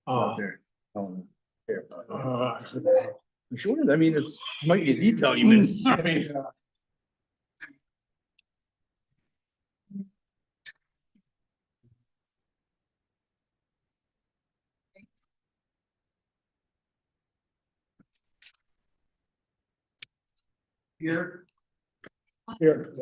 out there. Here. Sure, I mean, it's might be a detail you missed. I mean, Here. here.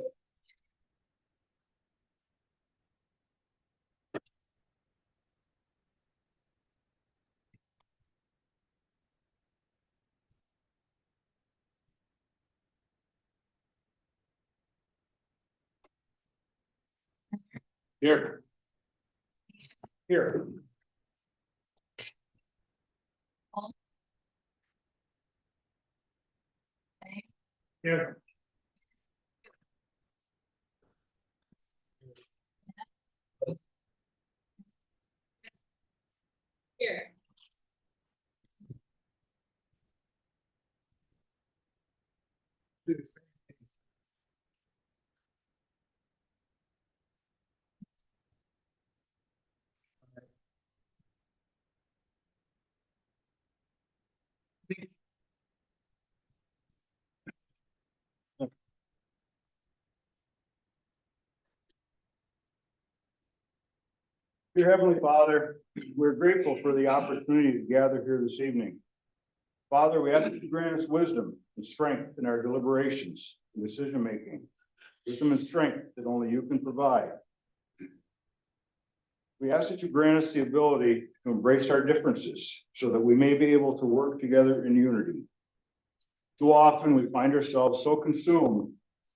Here. Here. Here. Here. Dear Heavenly Father, we're grateful for the opportunity to gather here this evening. Father, we ask that you grant us wisdom and strength in our deliberations and decision-making. Wisdom and strength that only you can provide. We ask that you grant us the ability to embrace our differences so that we may be able to work together in unity. Too often we find ourselves so consumed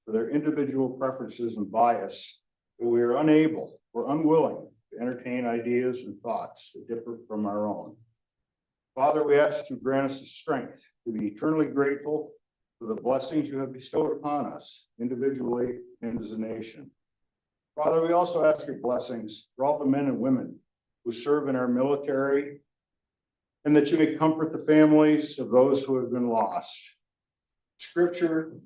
with our individual preferences and bias that we are unable or unwilling to entertain ideas and thoughts that differ from our own. Father, we ask that you grant us the strength to be eternally grateful for the blessings you have bestowed upon us individually and as a nation. Father, we also ask your blessings for all the men and women who serve in our military, and that you may comfort the families of those who have been lost. Scripture,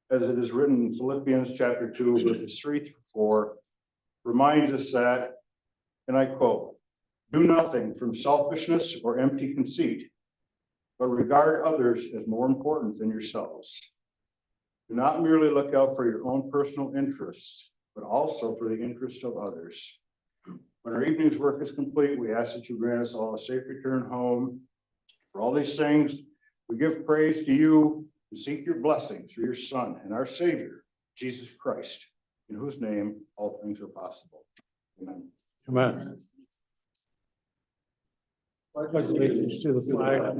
as it is written in Philippians chapter 2, verses 3 through 4, reminds us that, and I quote, "Do nothing from selfishness or empty conceit, but regard others as more important than yourselves. Do not merely look out for your own personal interests, but also for the interest of others." When our evening's work is complete, we ask that you grant us all a safe return home. For all these things, we give praise to you and seek your blessing through your Son and our Savior, Jesus Christ, in whose name all things are possible. Amen. Amen. I pledge allegiance to the flag of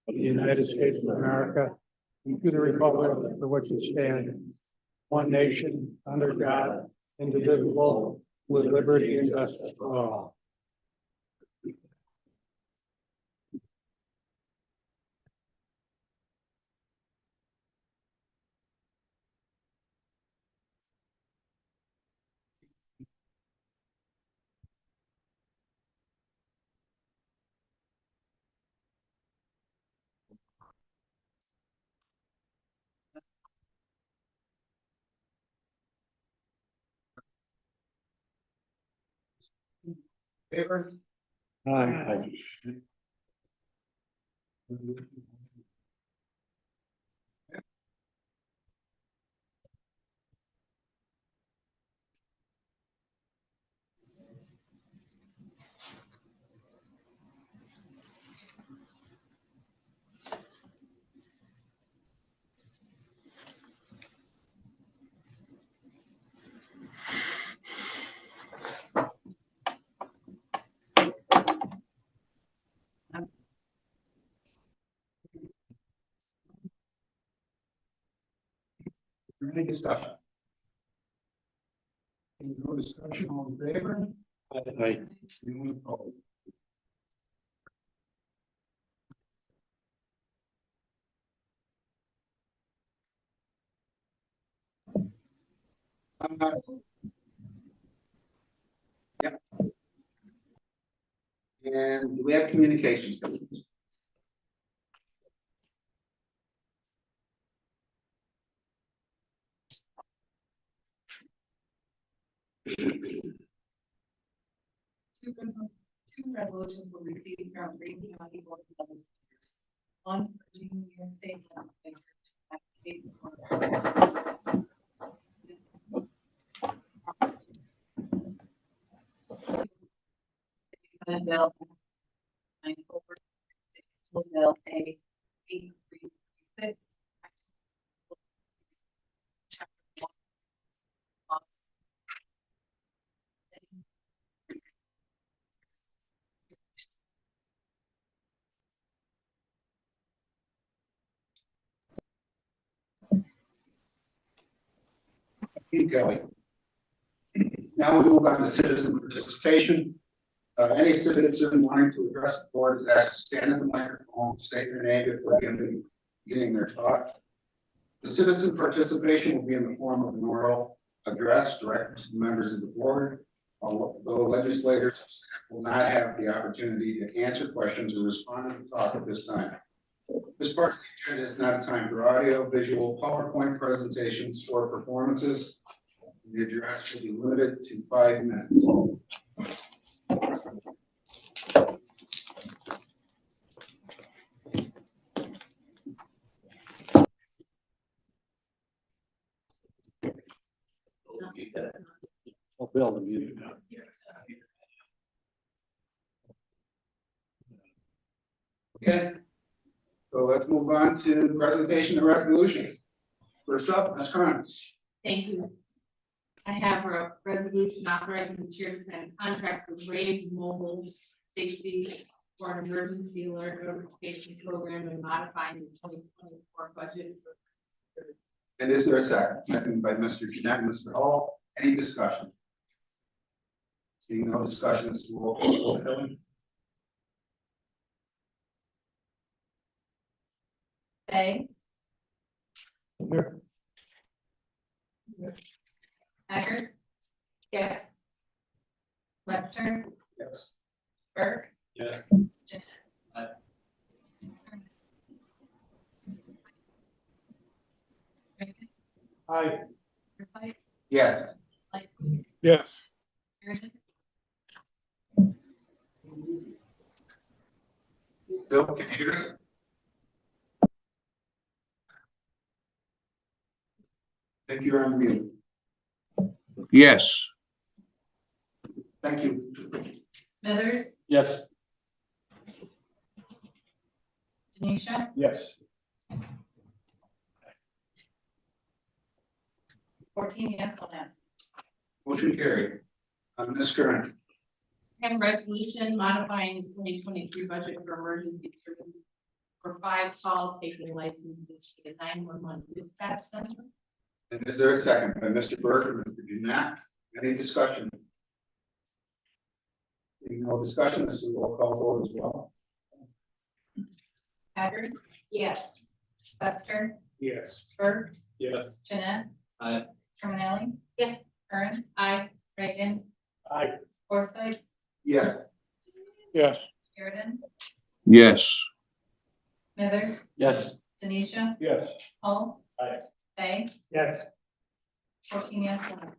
the United States of America and to the republic for which it stands, one nation, under God, indivisible, with liberty and justice for all. Favor? Aye. Any discussion? No discussion, all in favor? Aye. Anyone opposed? Yep. And do we have communications? Two resolutions were received from Green County Board of Legislators. One for Union State Legislature. Bill 94, Bill A 8336. Chapter 1. Keith Kelly. Now we move on to citizen participation. Any citizen wanting to address the board is asked to stand at the microphone, state their name before beginning their talk. The citizen participation will be in the form of an oral address directed to the members of the board. Although legislators will not have the opportunity to answer questions or respond to the talk at this time. This part of the agenda is not a time for audio, visual, PowerPoint presentations, or performances. The address will be limited to 5 minutes. I'll build a music. Okay. So let's move on to the presentation of resolution. First up, Ms. Cron. Thank you. I have a resolution authorizing the chair to sign a contract with Rave Mobile Safety for an emergency alert notification program and modifying the 2024 budget. And is there a second? Second by Mr. Jeanette and Mr. Hall. Any discussion? Seeing no discussion, this will roll call. Bay. Here. Haggard. Yes. Webster. Yes. Burke. Yes. Aye. Forsythe. Yes. Like. Yes. Sheridan. Bill, can you hear us? I think you're on mute. Yes. Thank you. Smithers. Yes. Denisha. Yes. 14 yes, one absent. Motion carried. Ms. Curran. And resolution modifying the 2023 budget for emergency services for 5 call taking licenses for the 911 dispatch center. And is there a second by Mr. Burke or Mr. Jeanette? Any discussion? Seeing no discussion, this is a roll call vote as well. Haggard. Yes. Webster. Yes. Burke. Yes. Jeanette. Aye. Terminelli. Yes. Curran. Aye. Reagan. Aye. Forsythe. Yes. Yes. Sheridan. Yes. Smithers. Yes. Denisha. Yes. Hall. Aye. Bay. Yes. 14 yes, one absent.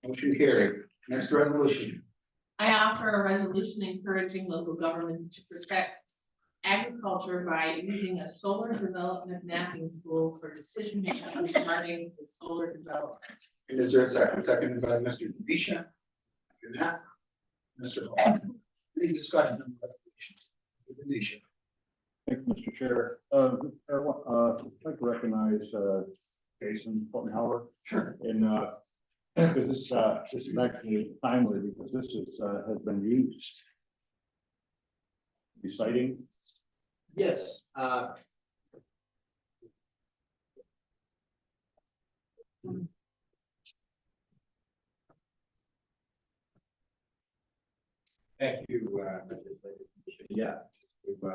Motion carried. Next resolution. I offer a resolution encouraging local governments to protect agriculture by using a solar development mapping tool for decision making regarding the solar development. And is there a second? Seconded by Mr. Denisha. Jeanette. Mr. Hall. Any discussion on the resolution? Denisha. Thank you, Mr. Chair. I'd like to recognize, Jason Puttenhauer Sure. in, because this is actually timely because this has been used. Reciting. Yes, thank you, yeah, we've,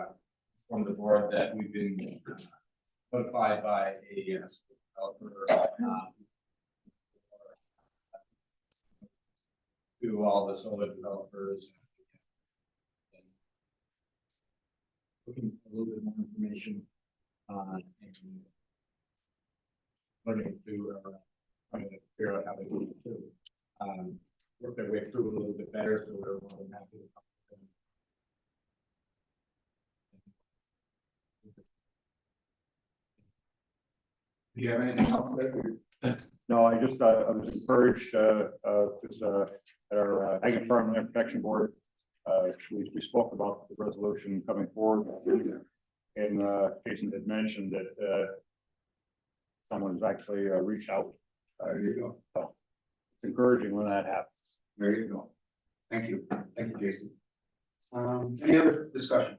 from the board that we've been notified by a developer, to all the solar developers. Looking for a little bit more information on and learning to trying to figure out how to do it too. work their way through a little bit better, so we're more than happy to. Do you have anything else that No, I just, I was encouraged, because, at our Ag and Farm Land Protection Board, we spoke about the resolution coming forward. And, Jason had mentioned that, someone's actually, reached out. there you go. So it's encouraging when that happens. There you go. Thank you. Thank you, Jason. Any other discussion?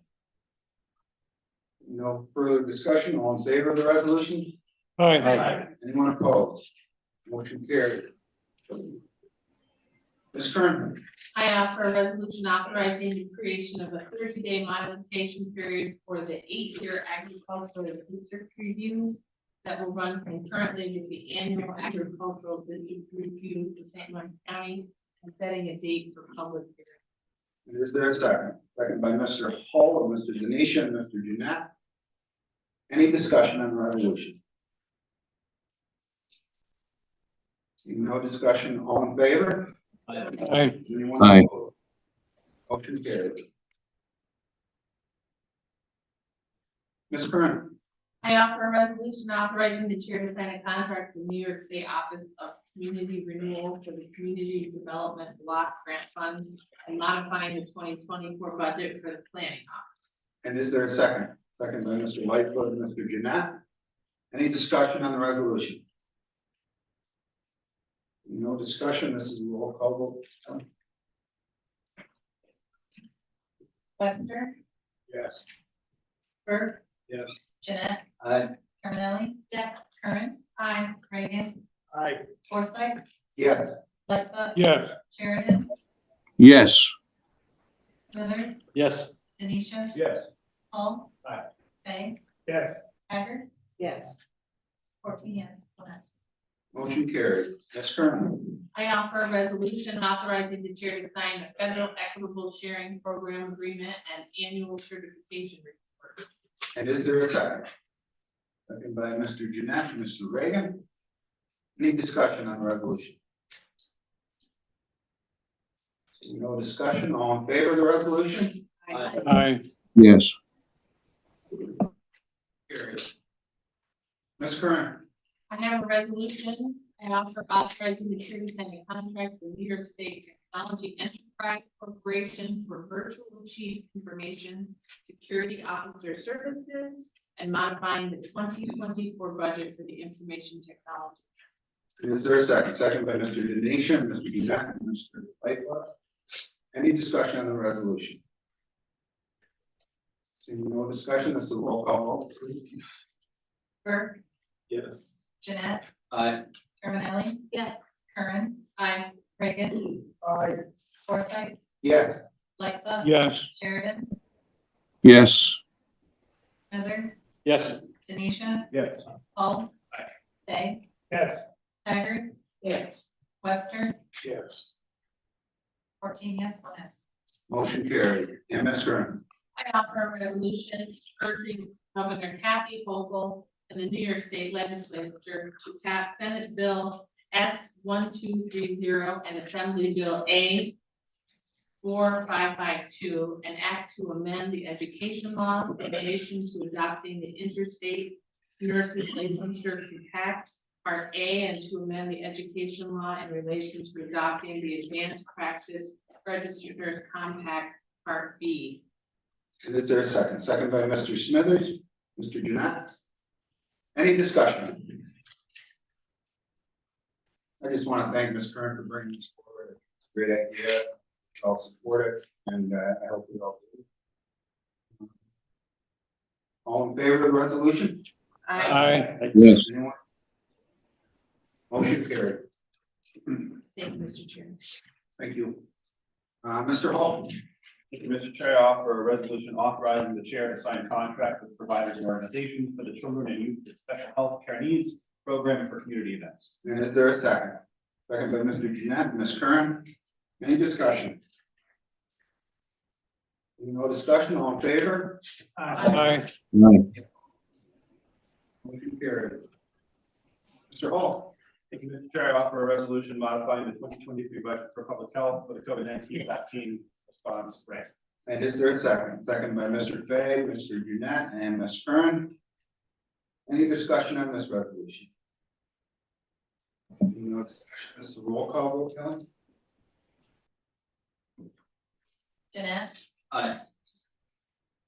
No further discussion. All in favor of the resolution? Aye. Anyone opposed? Motion carried. Ms. Kern, I offer a resolution authorizing the creation of a 30-day modification period for the 8-year agricultural district review that will run concurrently with the annual agricultural district review for St. Louis County and setting a date for public hearing. is there a second? Second by Mr. Hall, Mr. Denisha, and Mr. Jeanette. Any discussion on the resolution? Seeing no discussion, all in favor? Aye. Anyone Aye. opposed? Motion carried. Ms. Kern, I offer a resolution authorizing the chair to sign a contract with New York State Office of Community Renewal for the Community Development Block Grant Fund and modifying the 2024 budget for the planning office. and is there a second? Second by Mr. Lightfoot and Mr. Jeanette. Any discussion on the resolution? No discussion, this is a roll call vote. Webster, Yes. Burke, Yes. Jeanette, Aye. Carmelli, Jeff, Curran, aye, Reagan, Aye. Forsythe, Yes. Lightfoot, Yes. Sheridan, Yes. Smithers, Yes. Denisha, Yes. Paul. Aye. Fay, Yes. Haggard. Yes. 14 yes, one absent. Motion carried. Ms. Kern, I offer a resolution authorizing the chair to sign a federal equitable sharing program agreement and annual certification report. and is there a second? Second by Mr. Jeanette and Mr. Reagan. Any discussion on the resolution? Seeing no discussion, all in favor of the resolution? Aye. Yes. Carried. Ms. Kern, I have a resolution. I offer authorizing the chair to sign a contract with New York State Technology Enterprise Corporation for virtual chief information security officer services and modifying the 2024 budget for the information technology. and is there a second? Second by Mr. Denisha and Mr. Jeanette and Mr. Lightfoot. Any discussion on the resolution? Seeing no discussion, this is a roll call vote. Burke, Yes. Jeanette, Aye. Carmelli. Yes. Curran, aye, Reagan. Aye. Forsythe, Yes. Lightfoot. Yes. Sheridan, Yes. Smithers, Yes. Denisha, Yes. Paul. Aye. Fay, Yes. Haggard. Yes. Webster, Yes. 14 yes, one absent. Motion carried. And Ms. Kern, I offer a resolution urging Governor Kathy Hochul and the New York State Legislature to pass Senate Bill S 1230 and Assembly Bill A 4552, an act to amend the education law in relation to adopting the Interstate Nurses Licensure Compact, Part A, and to amend the education law in relation to adopting the Advanced Practice Registrars Compact, Part B. and is there a second? Second by Mr. Smithers, Mr. Jeanette. Any discussion? I just want to thank Ms. Kern for bringing this forward. It's a great idea. I'll support it, and I hope we all do. All in favor of the resolution? Aye. Yes. Anyone? Motion carried. Thank you, Mr. Chair. Thank you. Mr. Hall, Thank you, Mr. Chair. I offer a resolution authorizing the chair to sign a contract with providers and organizations for the children and youth with special health care needs program for community events. and is there a second? Second by Mr. Jeanette, Ms. Kern. Any discussion? No discussion, all in favor? Aye. Aye. Motion carried. Mr. Hall, Thank you, Mr. Chair. I offer a resolution modifying the 2023 budget for public health for the COVID-19 vaccine response grant. And is there a second? Second by Mr. Fay, Mr. Jeanette, and Ms. Kern. Any discussion on this resolution? No discussion. This is a roll call vote, Kelly? Jeanette, Aye.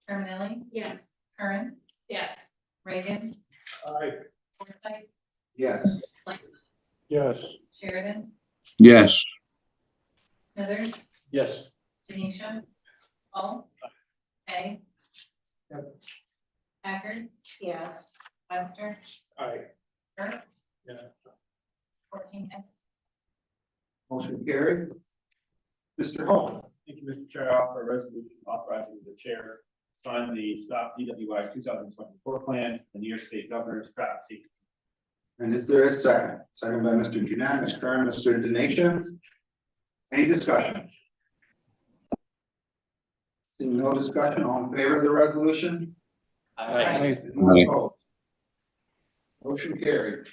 Terminelli. Yes. Kern. Yes. Reagan, Aye. Forsythe, Yes. Yes. Sheridan, yes, Smithers, Yes. Denisha, Paul, Hay. Packard. Yes. Webster, Aye. Burke. Yeah. 14 yes. Motion carried. Mr. Hall. Thank you, Mr. Chair. I offer a resolution authorizing the chair to sign the Stop DWI 2024 plan, the New York State Governor's traffic safety. And is there a second? Second by Mr. Jeanette, Ms. Kern, Mr. Denisha. Any discussion? Seeing no discussion, all in favor of the resolution? Aye. Anyone opposed? Motion carried.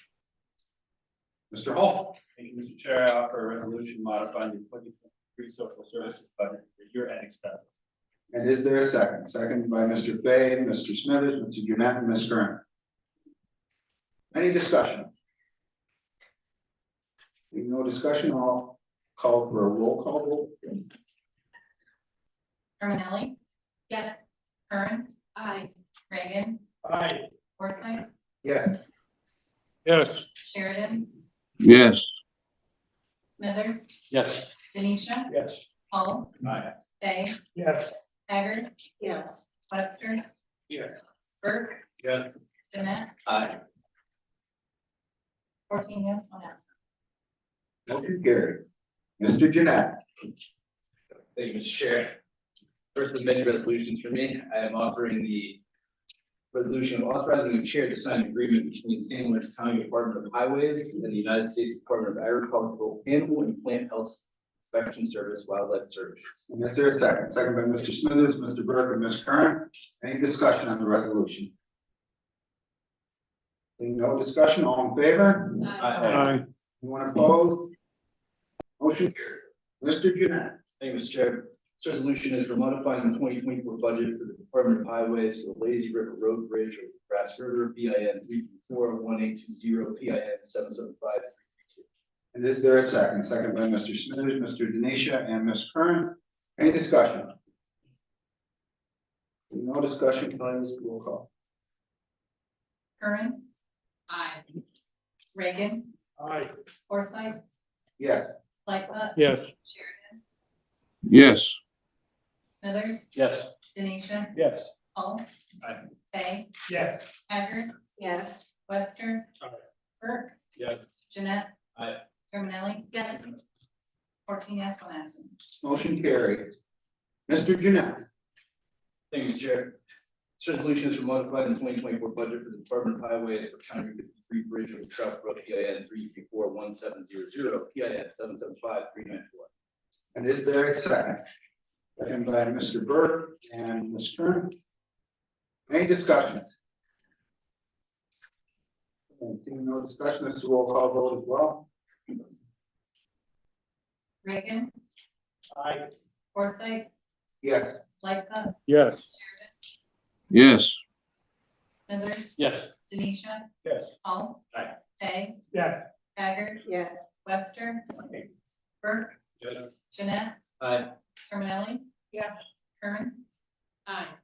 Mr. Hall. Thank you, Mr. Chair. I offer a resolution modifying the 2023 social services budget for year-end expenses. And is there a second? Second by Mr. Fay, Mr. Smithers, Mr. Jeanette, and Ms. Kern. Any discussion? Seeing no discussion, I'll call for a roll call vote. Terminelli. Yes. Kern. Aye. Reagan, Aye. Forsythe, Yes. Yes. Sheridan, yes, Smithers, Yes. Denisha, Yes. Paul, Aye. Hay, Yes. Haggard. Yes. Webster, Yes. Burke, Yes. Jeanette, Aye. 14 yes, 1 absent. Motion carried. Mr. Jeanette. Thank you, Mr. Chair. First of many resolutions for me, I am offering the resolution of authorizing the chair to sign an agreement between San Luis County Department of Highways and the United States Department of Agricultural, Animal and Plant Health Inspection Service, Wildlife Services. And is there a second? Second by Mr. Smithers, Mr. Burke, and Ms. Kern. Any discussion on the resolution? Seeing no discussion, all in favor? Aye. Anyone opposed? Motion carried. Mr. Jeanette. Thank you, Mr. Chair. This resolution is for modifying the 2024 budget for the Department of Highways for the Lazy River Road Bridge over the Grass River, BIN 334-1820, PIN 775. And is there a second? Second by Mr. Smithers, Mr. Denisha, and Ms. Kern. Any discussion? No discussion, please, roll call. Kern. Aye. Reagan, Aye. Forsythe, Yes. Lightfoot. Yes. Sheridan, yes, Smithers, Yes. Denisha, Yes. Paul, Aye. Hay, Yes. Haggard. Yes. Webster. Aye. Burke, Yes. Jeanette. Aye. Terminelli. Yes. 14 yes, 1 absent. Motion carried. Mr. Jeanette. Thank you, Mr. Chair. This resolution is for modifying the 2024 budget for the Department of Highways for County 53 Bridge over Trout Brook, PIN 334-1700, PIN 775-394. And is there a second? Second by Mr. Burke and Ms. Kern. Any discussion? And seeing no discussion, this is a roll call vote as well. Reagan, Aye. Forsythe, Yes. Lightfoot, Yes. yes, Smithers, Yes. Denisha, Yes. Paul. Aye. Hay, Yes. Haggard. Yes. Webster. Burke, Yes. Jeanette, Aye. Terminelli. Yes. Kern. Aye.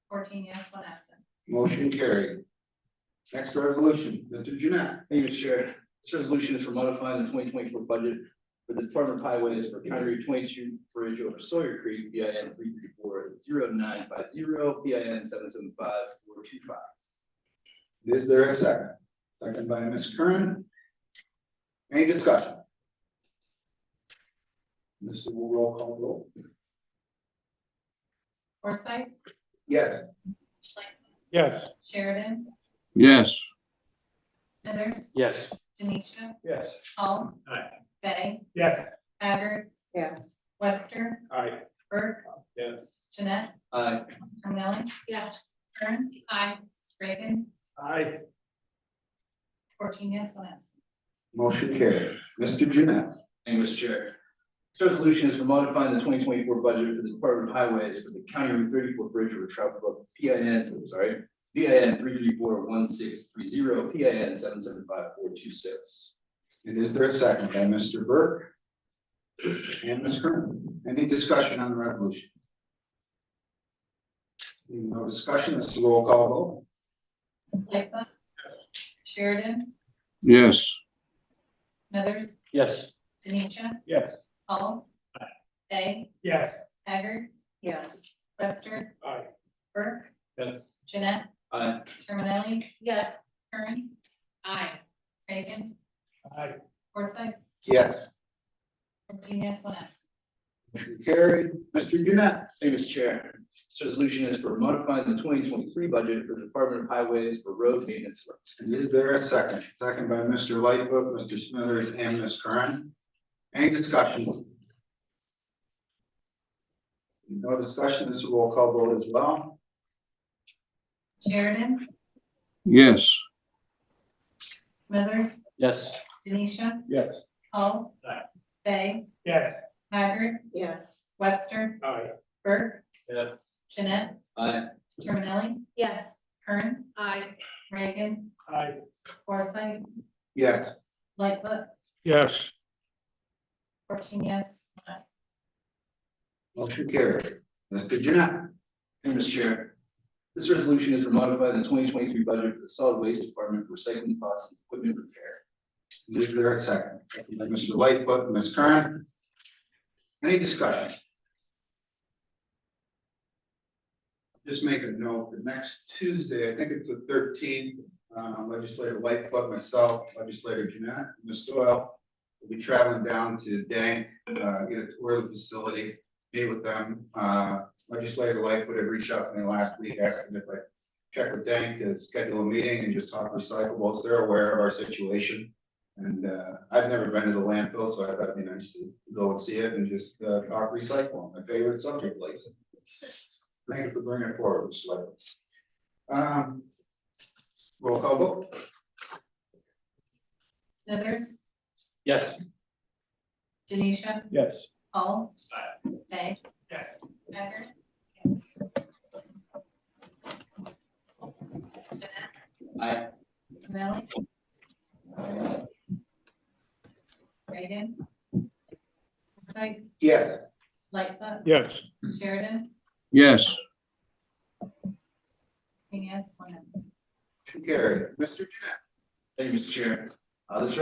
14 yes, 1 absent. Motion carried. Next resolution, Mr. Jeanette. Thank you, Mr. Chair. This resolution is for modifying the 2024 budget for the Department of Highways for County Route 22 Bridge over Sawyer Creek, BIN 334-0950, PIN 775-425. Is there a second? Second by Ms. Kern. Any discussion? This is a roll call vote. Forsythe, Yes. Yes. Sheridan, yes, Smithers, Yes. Denisha, Yes. Paul. Aye. Hay, Yes. Haggard. Yes. Webster, Aye. Burke, Yes. Jeanette, Aye. Terminelli. Yes. Kern. Aye. Reagan, Aye. 14 yes, one absent. Motion carried. Mr. Jeanette. Thank you, Mr. Chair. This resolution is for modifying the 2024 budget for the Department of Highways for the County Route 34 Bridge over Trout Brook, PIN 3341630, PIN 775426. And is there a second by Mr. Burke? And Ms. Kern? Any discussion on the resolution? No discussion, this is a roll call Lightfoot. Sheridan, yes, Smithers, Yes. Denisha, Yes. Hall. Bay, Yes. Haggard. Yes. Webster, Aye. Burke, Yes. Jeanette, Aye. Terminelli. Yes. Kern. Aye. Reagan, Aye. Forsythe, yes. 14 yes, one absent. Motion carried. Mr. Jeanette. Thank you, Mr. Chair. This resolution is for modifying the 2023 budget for the Department of Highways for road maintenance work. And is there a second? Second by Mr. Lightfoot, Mr. Smithers, and Ms. Kern. Any discussion? No discussion, this is a roll call vote as well. Sheridan, yes, Smithers, Yes. Denisha, Yes. Hall. Aye. Bay, Yes. Haggard. Yes. Webster, Aye. Burke, Yes. Jeanette, Aye. Terminelli. Yes. Kern. Aye. Reagan, Aye. Forsythe, Yes. Lightfoot, Yes. 14 yes, one absent. Motion carried. Mr. Jeanette. Thank you, Mr. Chair. This resolution is for modifying the 2023 budget for the Solid Waste Department for recycling costs and equipment repair. Is there a second? Second by Mr. Lightfoot and Ms. Kern. Any discussion? Just make a note, that next Tuesday, I think it's the 13th, Legislator Lightfoot, myself, Legislator Jeanette, Ms. Doyle will be traveling down to Dank, get a tour of the facility, meet with them. Legislator Lightfoot had reached out to me last week, asking if I check with Dank to schedule a meeting and just talk recyclables. They're aware of our situation. And I've never been to the landfill, so I thought it'd be nice to go and see it and just talk recycling, my favorite subject lately. Thank you for bringing it forward, Mr. Lightfoot. Roll call vote. Smithers, Yes. Denisha, Yes. Hall. Bay, Yes. Haggard. Jeanette, Aye. Terminelli. Reagan. Forsythe, Yes. Lightfoot, Yes. Sheridan, yes, 14 yes, one absent. Motion carried. Mr. Jeanette. Thank you, Mr. Chair. This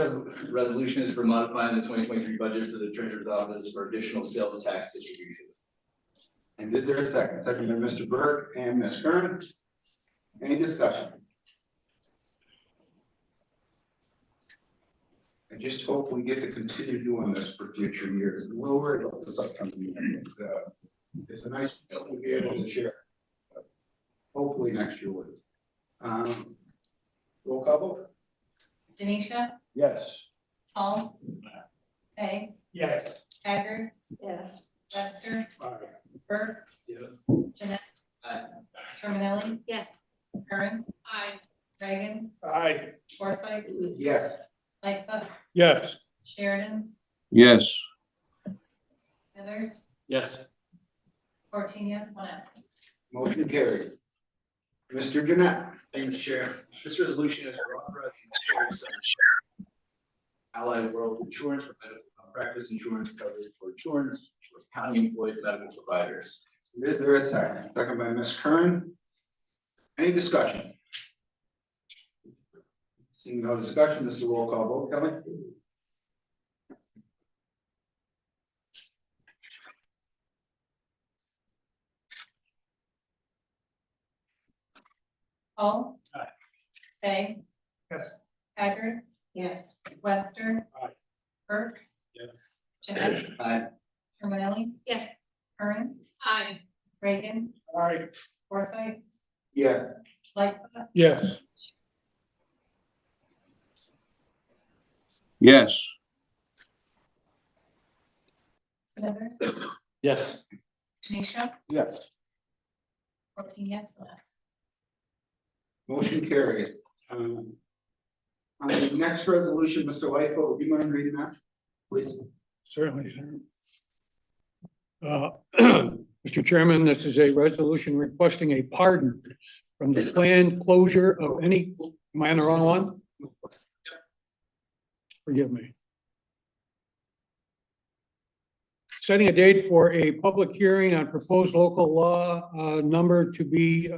resolution is for modifying the 2023 budget for the Treasurer's Office for additional sales tax distributions. And is there a second? Second by Mr. Burke and Ms. Kern. Any discussion? I just hope we get to continue doing this for future years. We're worried about this upcoming year. It's a nice bill to be able to share. Hopefully next year with. Roll call vote. Denisha, Yes. Hall. Bay, Yes. Haggard. Yes. Webster, Aye. Burke, Yes. Jeanette. Aye. Terminelli. Yes. Kern. Aye. Reagan, Aye. Forsythe, Yes. Lightfoot, Yes. Sheridan, yes, Smithers, Yes. 14 yes, one absent. Motion carried. Mr. Jeanette. Thank you, Mr. Chair. This resolution is for authorizing the chair to sign Allied World Insurance for medical malpractice insurance coverage for insurance for county employed medical providers. Is there a second? Second by Ms. Kern. Any discussion? Seeing no discussion, this is a roll call vote. Kelly? Hall. Aye. Bay, Yes. Haggard. Yes. Webster. Aye. Burke, Yes. Jeanette, Aye. Terminelli. Yes. Kern. Aye. Reagan, Aye. Forsythe, Yes. Lightfoot, Yes. yes, Smithers, Yes. Denisha, Yes. 14 yes, one absent. Motion carried. On the next resolution, Mr. Lightfoot, would you mind reading that, please? Certainly, sir. Mr. Chairman, this is a resolution requesting a pardon from the planned closure of any, am I on the wrong one? Forgive me. Setting a date for a public hearing on proposed local law number to be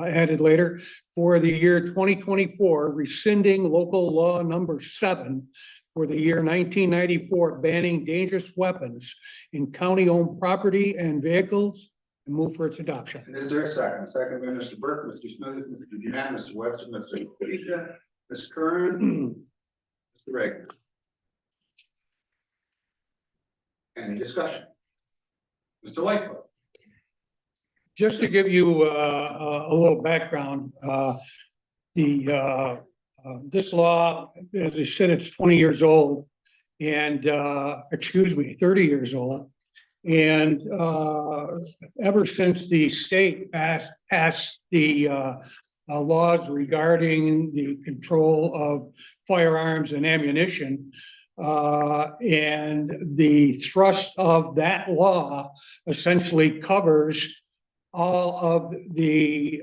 added later for the year 2024, rescinding local law number 7 for the year 1994, banning dangerous weapons in county-owned property and vehicles, and move for its adoption. And is there a second? Second by Mr. Burke, Mr. Smithers, Mr. Jeanette, Mr. Webster, Mr. Felicia, Ms. Curran, Mr. Reagan. Any discussion? Mr. Lightfoot. Just to give you a little background, this law, as I said, it's 20 years old and, 30 years old. And ever since the state passed the laws regarding the control of firearms and ammunition, and the thrust of that law essentially covers all of the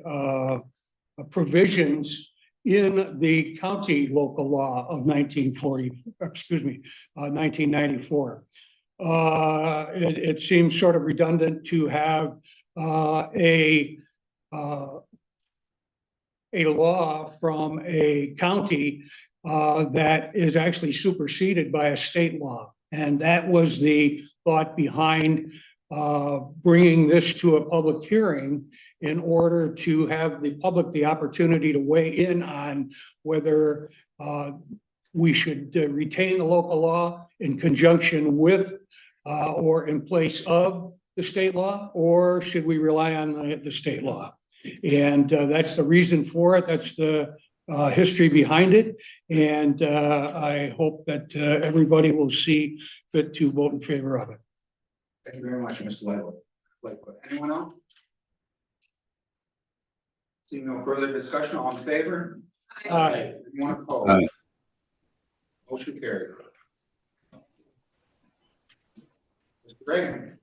provisions in the county local law of 1994. It seems sort of redundant to have a law from a county that is actually superseded by a state law. And that was the thought behind bringing this to a public hearing in order to have the public the opportunity to weigh in on whether we should retain the local law in conjunction with or in place of the state law, or should we rely on the state law? And that's the reason for it. That's the history behind it. And I hope that everybody will see fit to vote in favor of it. Thank you very much, Mr. Lightfoot. Anyone else? Seeing no further discussion, all in favor? Aye. Anyone opposed? Aye. Motion carried. Mr. Reagan.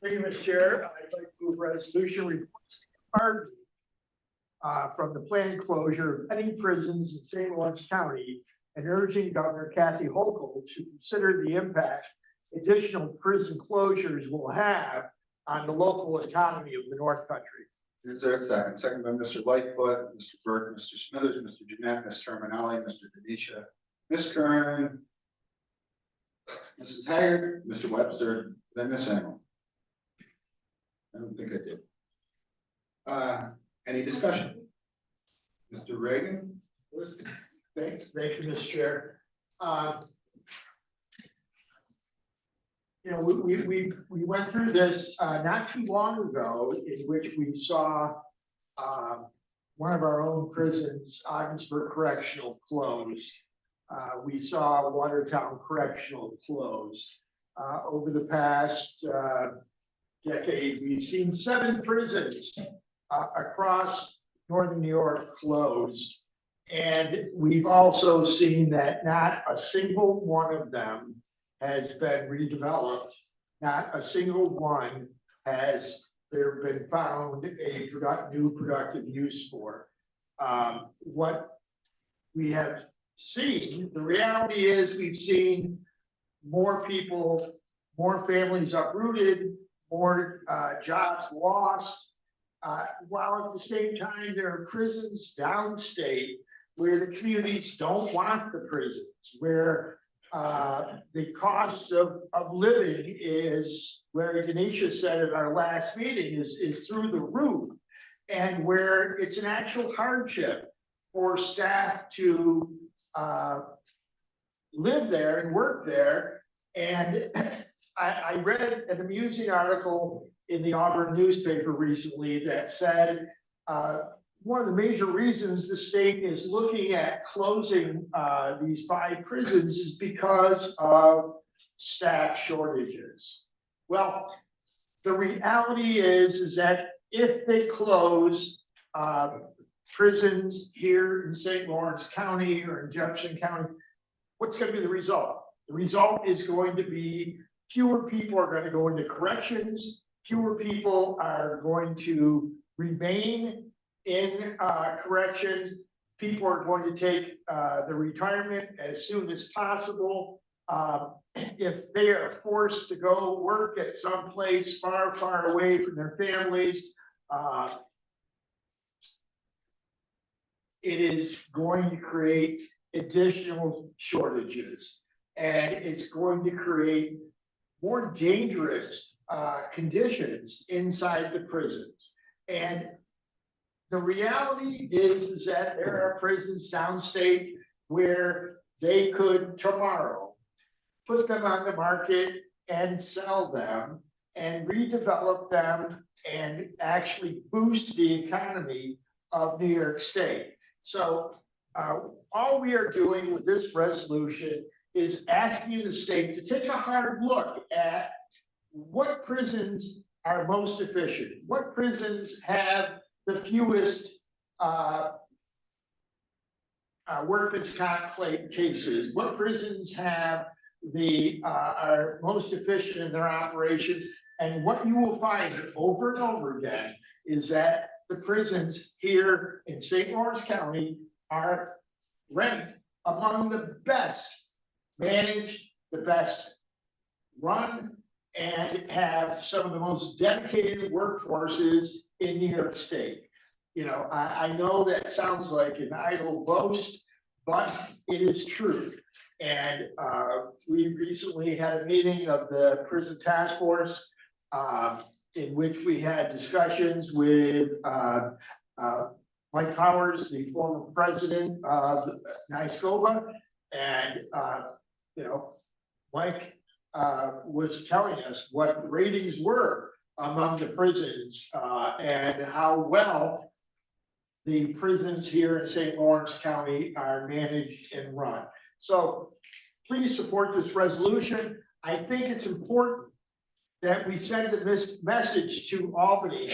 Thank you, Mr. Chair. I'd like to move resolution requesting pardon from the planned closure of any prisons in St. Lawrence County and urging Governor Kathy Hochul to consider the impact additional prison closures will have on the local economy of the North Country. Is there a second? Second by Mr. Lightfoot, Mr. Burke, Mr. Smithers, Mr. Jeanette, Ms. Terminelli, Mr. Denisha, Ms. Curran, Mrs. Haggard, Mr. Webster. Did I miss anyone? I don't think I did. Any discussion? Mr. Reagan? Thank you, Mr. Chair. You know, we went through this not too long ago, in which we saw one of our own prisons, Ogdensburg Correctional, closed. We saw Watertown Correctional closed. Over the past decade, we've seen 7 prisons across northern New York closed. And we've also seen that not a single one of them has been redeveloped. Not a single one has there been found a new productive use for. What we have seen, the reality is we've seen more people, more families uprooted, more jobs lost, while at the same time there are prisons downstate where the communities don't want the prisons, where the cost of living is, where Denisha said at our last meeting, is through the roof, and where it's an actual hardship for staff to live there and work there. And I read an amusing article in the Auburn newspaper recently that said one of the major reasons the state is looking at closing these 5 prisons is because of staff shortages. Well, the reality is that if they close prisons here in St. Lawrence County or in Jefferson County, what's gonna be the result? The result is going to be fewer people are gonna go into corrections, fewer people are going to remain in corrections. People are going to take the retirement as soon as possible. If they are forced to go work at some place far, far away from their families, it is going to create additional shortages. And it's going to create more dangerous conditions inside the prisons. And the reality is that there are prisons downstate where they could tomorrow put them on the market and sell them and redevelop them and actually boost the economy of New York State. So all we are doing with this resolution is asking the state to take a hard look at what prisons are most efficient, what prisons have the fewest workman's comp cases, what prisons have are most efficient in their operations. And what you will find over and over again is that the prisons here in St. Lawrence County are ranked among the best managed, the best run, and have some of the most dedicated workforces in New York State. You know, I know that sounds like an idle boast, but it is true. And we recently had a meeting of the prison task force in which we had discussions with Mike Powers, the former president of NYSCOBA. And, you know, Mike was telling us what the ratings were among the prisons and how well the prisons here in St. Lawrence County are managed and run. So please support this resolution. I think it's important that we send a message to Albany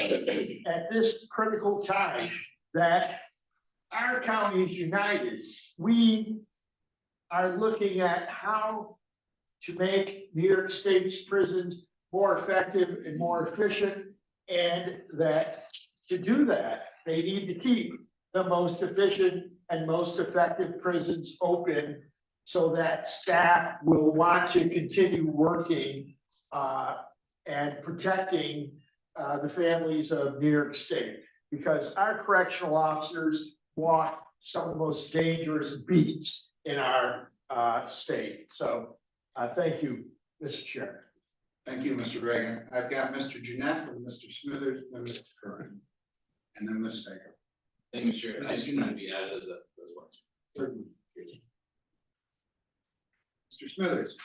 at this critical time that our county is united. We are looking at how to make New York State's prisons more effective and more efficient, and that to do that, they need to keep the most efficient and most effective prisons open so that staff will want to continue working and protecting the families of New York State, because our correctional officers walk some of the most dangerous beats in our state. So thank you, Mr. Chair. Thank you, Mr. Reagan. I've got Mr. Jeanette, and Mr. Smithers, then Mr. Curran, and then Ms. Baker. Thank you, Mr. Chair. I do not be added as well. Certainly. Mr. Smithers.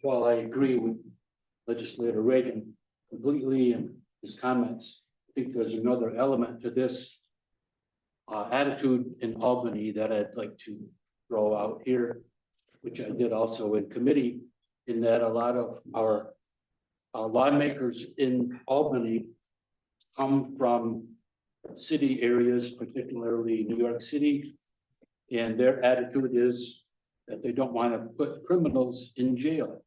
While I agree with Legislator Reagan completely in his comments, I think there's another element to this attitude in Albany that I'd like to throw out here, which I did also in committee, in that a lot of our lawmakers in Albany come from city areas, particularly New York City, and their attitude is that they don't want to put criminals in jail.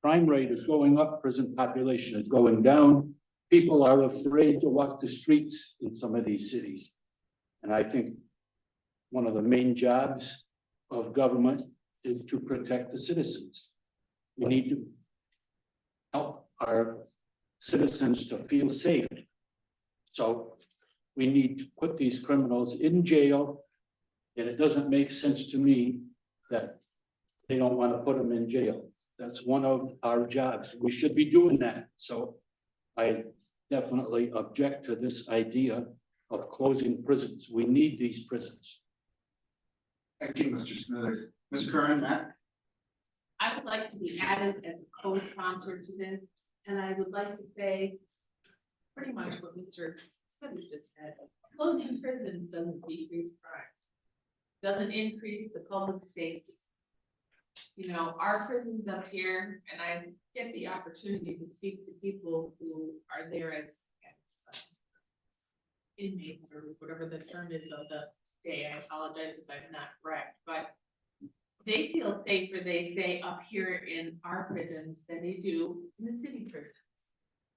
Crime rate is going up, prison population is going down. People are afraid to walk the streets in some of these cities. And I think one of the main jobs of government is to protect the citizens. We need to help our citizens to feel safe. So we need to put these criminals in jail. And it doesn't make sense to me that they don't want to put them in jail. That's one of our jobs. We should be doing that. So I definitely object to this idea of closing prisons. We need these prisons. Thank you, Mr. Smithers. Ms. Curran, Matt? I would like to be added as a co-sponsor to this, and I would like to say pretty much what Mr. Smithers just said. Closing prisons doesn't decrease crime, doesn't increase the public safety. You know, our prisons up here, and I get the opportunity to speak to people who are there as inmates or whatever the term is of the day. I apologize if I'm not correct, but they feel safer, they say, up here in our prisons than they do in the city prisons.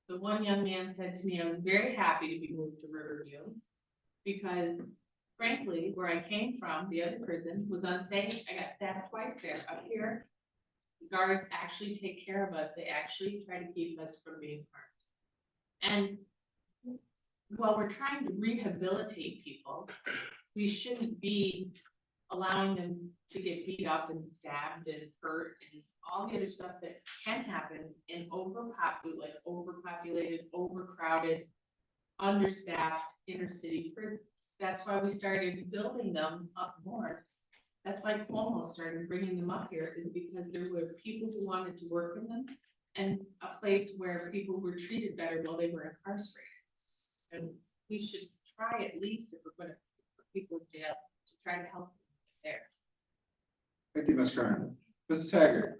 The one young man said to me, I was very happy to be moved to Riverview because frankly, where I came from, the other prison was unsafe. I got stabbed twice there. Up here, the guards actually take care of us. They actually try to keep us from being harmed. And while we're trying to rehabilitate people, we shouldn't be allowing them to get beat up and stabbed and hurt and all the other stuff that can happen in overpopulated, overcrowded, understaffed inner city prisons. That's why we started building them up north. That's why Cuomo started bringing them up here, is because there were people who wanted to work in them and a place where people were treated better while they were incarcerated. And we should try, at least if we're gonna put people in jail, to try to help them there. Thank you, Ms. Kern. Mrs. Haggard.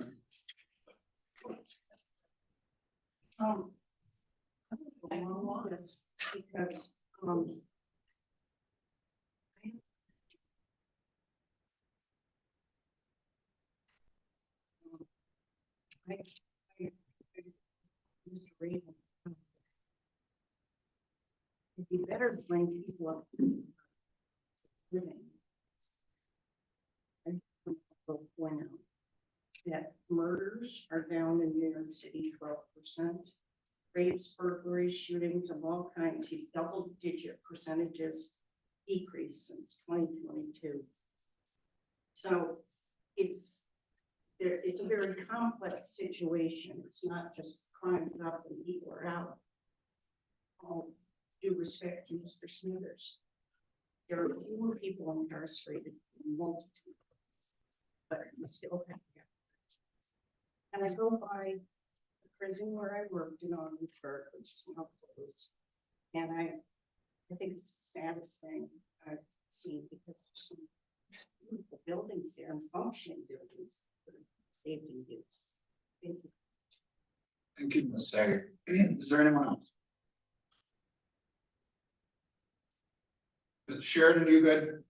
I don't want this because, Mr. Reagan, it'd be better to bring people up living. I will point out that murders are down in New York City 12%. Rapes, burglaries, shootings of all kinds, see double-digit percentages decrease since 2022. So it's a very complex situation. It's not just crimes up and people are out. All due respect to Mr. Smithers, there are fewer people incarcerated in multitude, but we still have that. And I go by the prison where I worked in Augsburg, which is now closed, and I think it's the saddest thing I've seen because there's some beautiful buildings there and functioning buildings for safety use. Thank you. Thank you, Ms. Haggard. Is there anyone else? Mr. Sheridan, you good?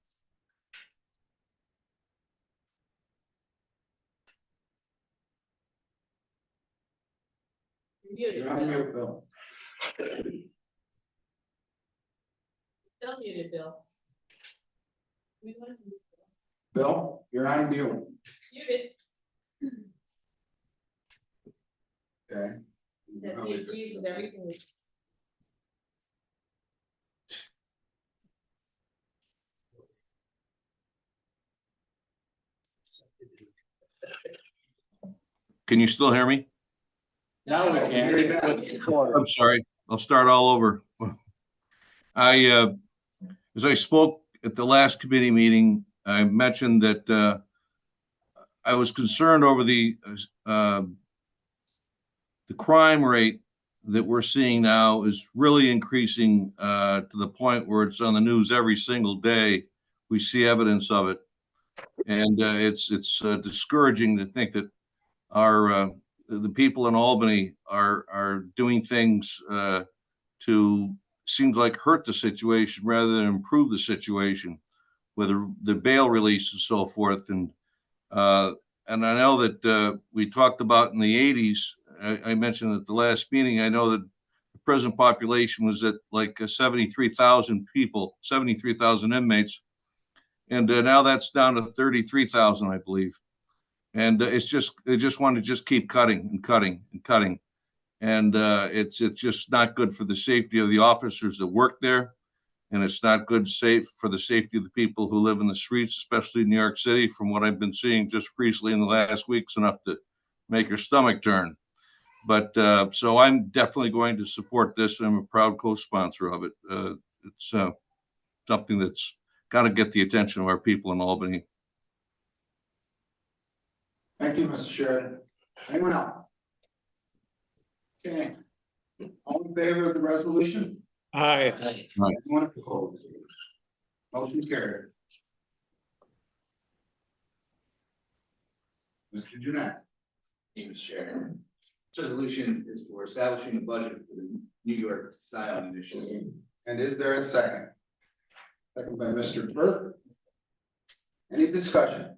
You're muted, You're on Bill. mute, Bill. Still muted, Bill. We want you Bill, you're on mute. muted. Okay. That he agrees with everything. Can you still hear me? Now we can. I'm sorry. I'll start all over. As I spoke at the last committee meeting, I mentioned that I was concerned over the crime rate that we're seeing now is really increasing to the point where it's on the news every single day. We see evidence of it, and it's discouraging to think that the people in Albany are doing things to seems like hurt the situation rather than improve the situation, with the bail release and so forth. And I know that we talked about in the 80s. I mentioned at the last meeting, I know that the prison population was at like 73,000 people, 73,000 inmates. And now that's down to 33,000, I believe. And they just want to just keep cutting and cutting and cutting. And it's just not good for the safety of the officers that work there. And it's not good for the safety of the people who live in the streets, especially in New York City. From what I've been seeing just recently in the last week's enough to make your stomach turn. But so I'm definitely going to support this. I'm a proud co-sponsor of it. It's something that's got to get the attention of our people in Albany. Thank you, Mr. Sheridan. Anyone else? Okay. All in favor of the resolution? Aye. Anyone opposed? Motion carried. Mr. Jeanette. Thank you, Mr. Chair. This resolution is for establishing a budget for the New York Asylum Initiative. And is there a second? Second by Mr. Burke. Any discussion?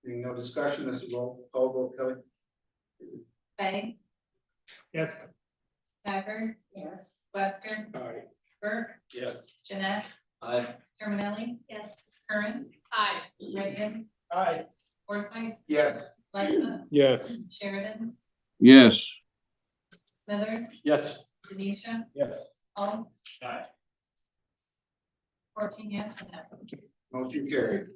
Being no discussion, this is roll call vote, Kelly. Fay, Yes. Thacker, Yes. Webster, Aye. Burke, Yes. Jeanette, Aye. Terminelli. Yes. Curran. Aye. Reagan, Aye. Forsythe, Yes. Lightfoot, Yes. Sheridan, yes, Smithers, Yes. Denisha, Yes. Paul. Aye. 14 yes, one absent. Motion carried.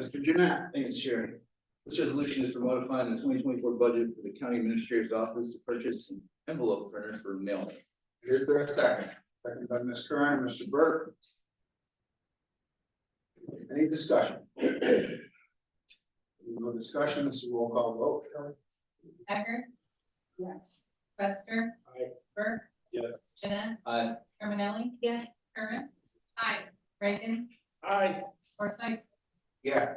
Mr. Jeanette. Thank you, Mr. Chair. This resolution is for modifying the 2024 budget for the county administrator's office to purchase some envelope printers for mailing. Is there a second? Second by Ms. Curran, Mr. Burke. Any discussion? No discussion, this is a roll call vote. Kelly? Thacker, Yes. Webster. Aye. Burke. Yes. Jeanette, Aye. Terminelli. Yes. Curran. Aye. Reagan, Aye. Forsythe, Yes.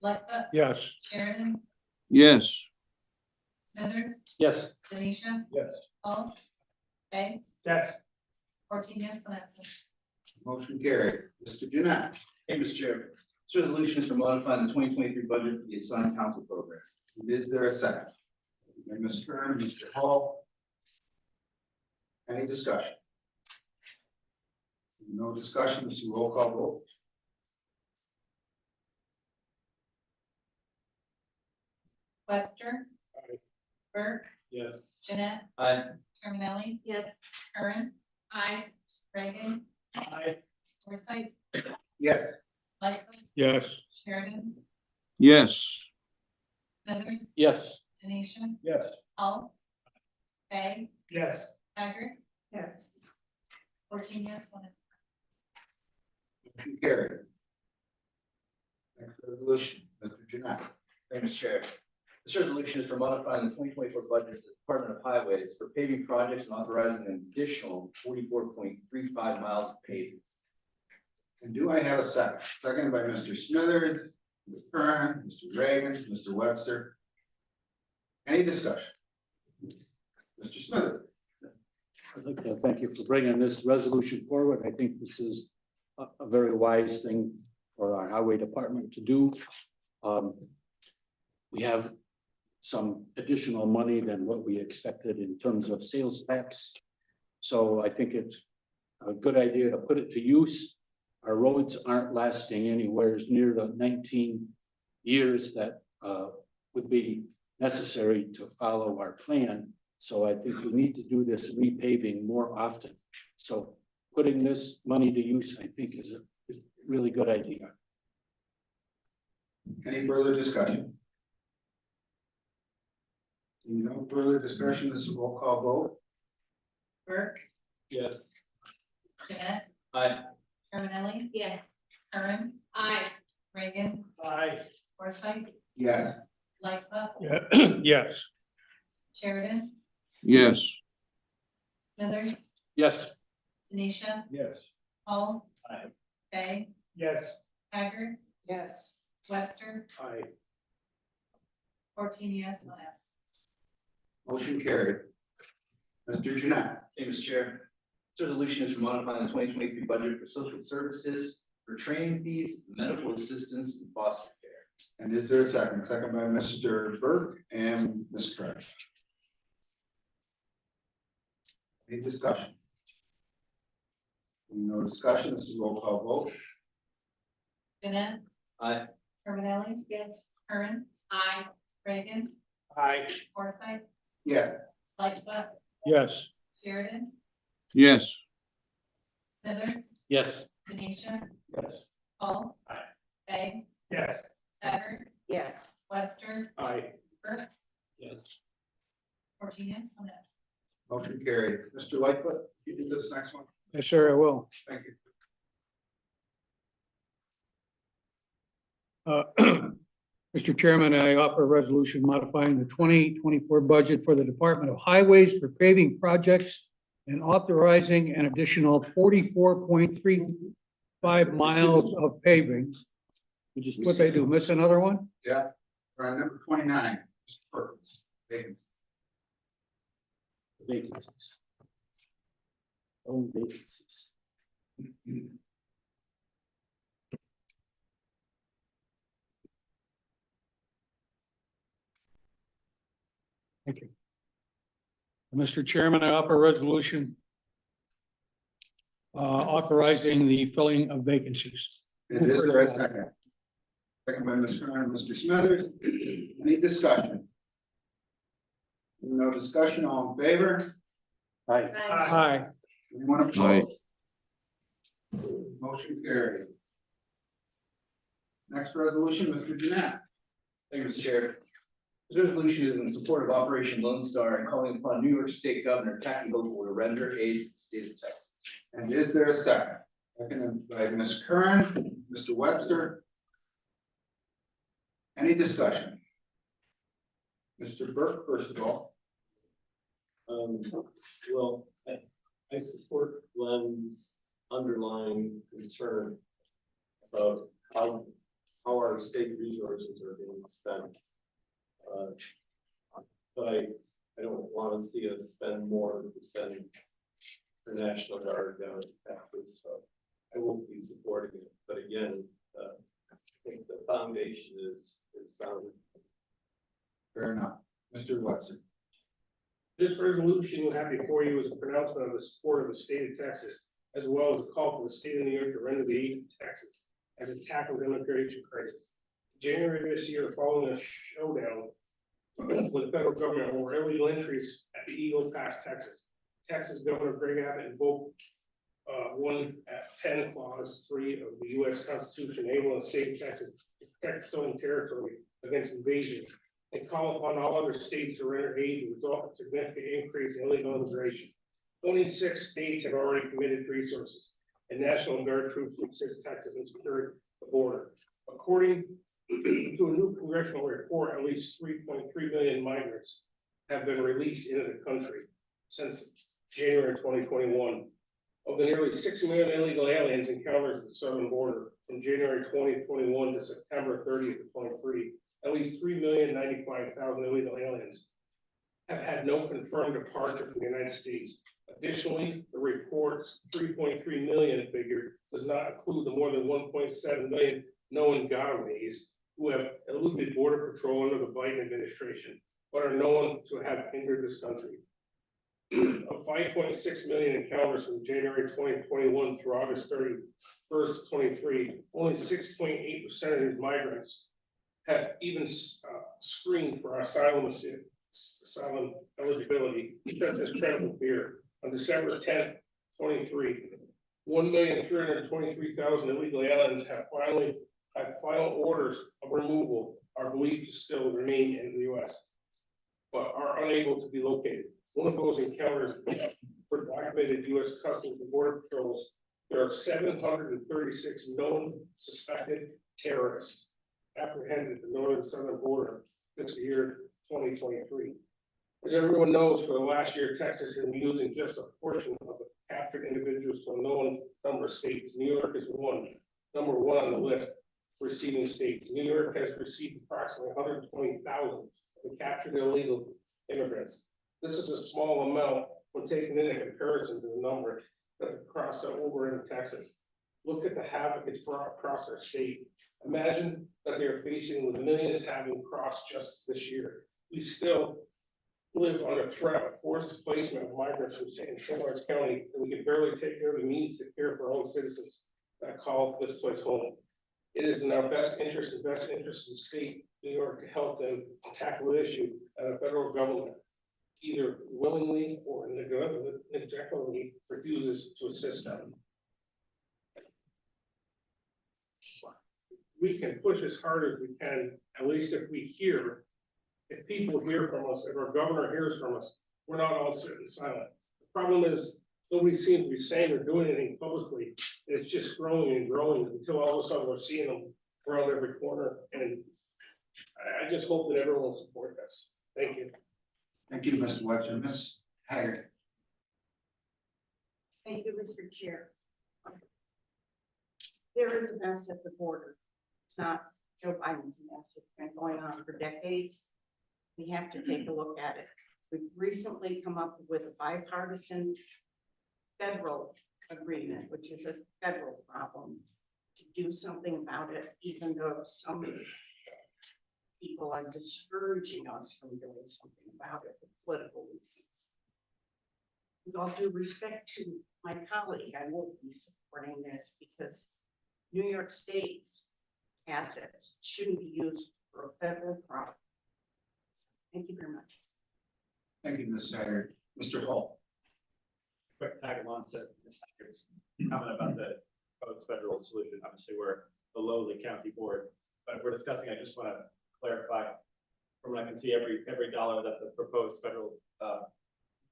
Lightfoot, Yes. Sheridan, yes, Smithers, Yes. Denisha, Yes. Paul. Fay, Yes. 14 yes, one absent. Motion carried. Mr. Jeanette. Thank you, Mr. Chair. This resolution is for modifying the 2023 budget for the assigned council program. Is there a second? By Ms. Curran, Mr. Hall. Any discussion? No discussion, this is a roll call vote. Webster. Aye. Burke, Yes. Jeanette, Aye. Terminelli. Yes. Curran. Aye. Reagan, Aye. Forsythe, Yes. Lightfoot, Yes. Sheridan, yes, Smithers, Yes. Denisha, Yes. Paul. Fay, Yes. Thacker, Yes. 14 yes, one absent. Motion carried. Next resolution, Mr. Jeanette. Thank you, Mr. Chair. This resolution is for modifying the 2024 budget of the Department of Highways for paving projects and authorizing an additional 44.35 miles of paving. And do I have a second? Second by Mr. Smithers, Ms. Curran, Mr. Reagan, Mr. Webster. Any discussion? Mr. Smithers. I'd like to thank you for bringing this resolution forward. I think this is a very wise thing for our highway department to do. We have some additional money than what we expected in terms of sales tax. So I think it's a good idea to put it to use. Our roads aren't lasting anywhere near the 19 years that would be necessary to follow our plan. So I think we need to do this repaving more often. So putting this money to use, I think is a really good idea. Any further discussion? No further discussion, this is a roll call vote. Burke, Yes. Jeanette, Aye. Terminelli. Yes. Curran. Aye. Reagan, Aye. Forsythe, Yes. Lightfoot, Yeah. Yes. Sheridan, yes, Smithers, Yes. Denisha, Yes. Paul. Aye. Fay, Yes. Thacker, Yes. Webster, Aye. 14 yes, one absent. Motion carried. Mr. Jeanette. Thank you, Mr. Chair. This resolution is for modifying the 2023 budget for social services for training fees, medical assistance, and foster care. And is there a second? Second by Mr. Burke and Ms. Curran. Any discussion? No discussion, this is a roll call vote. Jeanette, Aye. Terminelli. Yes. Curran. Aye. Reagan, Aye. Forsythe, Yes. Lightfoot, Yes. Sheridan, yes, Smithers, Yes. Denisha, Yes. Paul. Aye. Fay, Yes. Thacker, Yes. Webster, Aye. Burke, Yes. 14 yes, one absent. Motion carried. Mr. Lightfoot, you do this next one. Yes, sir, I will. Thank you. Mr. Chairman, I offer a resolution modifying the 2024 budget for the Department of Highways for paving projects and authorizing an additional 44.35 miles of paving. Which is what they do, miss another one? Yeah. All right, number 29, Mr. Perkins. Vacancy. Vacancies. own vacancies. Thank you. Mr. Chairman, I offer a resolution authorizing the filling of vacancies. And is there a second? Second by Mr. Kern, Mr. Smithers. Any discussion? No discussion, all in favor? Aye. Aye. Anyone Aye. opposed? Motion carried. Next resolution, Mr. Jeanette. Thank you, Mr. Chair. This resolution is in support of Operation Lone Star and calling upon New York State Governor Kathy Hochul to render aid to the state of Texas. And is there a second? Seconded by Ms. Kern, Mr. Webster. Any discussion? Mr. Burke, first of all. Well, I support Glenn's underlying concern about how our state resources are being spent. But I don't want to see us spend more to send the National Guard down to Texas, so I won't be supporting it. But again, I think the foundation is sound. Fair enough. Mr. Webster. This resolution you have before you is a pronouncement of the support of the state of Texas, as well as a call for the state of New York to render the aid to Texas as it tackles immigration crisis. January of this year, following a showdown with the federal government over illegal entries at the Eagle Pass, Texas. Texas Governor Greg Abbott invoked 110 clause 3 of the U.S. Constitution, enabling the state of Texas to protect its own territory against invasion, and call upon all other states to render aid to result in a significant increase in illegal immigration. 26 states have already committed resources, and National Guard troops to assist Texas in securing the border. According to a new congressional report, at least 3.3 million migrants have been released into the country since January 2021. Of the nearly 6 million illegal aliens encountered at the southern border from January 2021 to September 30th of 23, at least 3,095,000 illegal aliens have had no confirmed departure from the United States. Additionally, the report's 3.3 million figure does not include the more than 1.7 million known gotaways who have eluded border patrol under the Biden administration, but are known to have entered this country. Of 5.6 million encounters from January 2021 through August 31st, 23, only 6.8% of these migrants have even screened for asylum eligibility, such as credible fear. On December 10th, 23, 1,323,000 illegal aliens have final orders of removal are believed to still remain in the U.S., but are unable to be located. One of those encounters for documented U.S. Customs and Border Patrols, there are 736 known suspected terrorists apprehended at the northern southern border this year, 2023. As everyone knows, for the last year, Texas has been using just a portion of the captured individuals to a known number of states. New York is number one on the list for receiving states. New York has received approximately 120,000 of the captured illegal immigrants. This is a small amount when taken into comparison to the number that have crossed over into Texas. Look at the havoc it's brought across our state. Imagine that they are facing with millions having crossed just this year. We still live under threat of forced displacement of migrants from St. Lawrence County, and we can barely take care of the means to care for our own citizens that call this place home. It is in our best interest of the state, New York, to help them tackle the issue, and the federal government either willingly or neglectfully refuses to assist them. We can push as hard as we can, at least if we hear, if people hear from us, if our governor hears from us, we're not all sitting silent. The problem is nobody seems to be saying or doing anything publicly. It's just growing and growing until all of a sudden we're seeing them around every corner. And I just hope that everyone will support this. Thank you. Thank you, Mr. Webster. Ms. Haggard. Thank you, Mr. Chair. There is a mess at the border. It's not Joe Biden's mess. It's been going on for decades. We have to take a look at it. We've recently come up with a bipartisan federal agreement, which is a federal problem, to do something about it, even though some people are discouraging us from doing something about it for political reasons. With all due respect to my colleague, I will be supporting this because New York State's assets shouldn't be used for a federal problem. Thank you very much. Thank you, Ms. Haggard. Mr. Hall. Quick tag along to Ms. Haggard's comment about the proposed federal solution. Obviously, we're the lowly county board, but if we're discussing, I just want to clarify from what I can see, every dollar that the proposed federal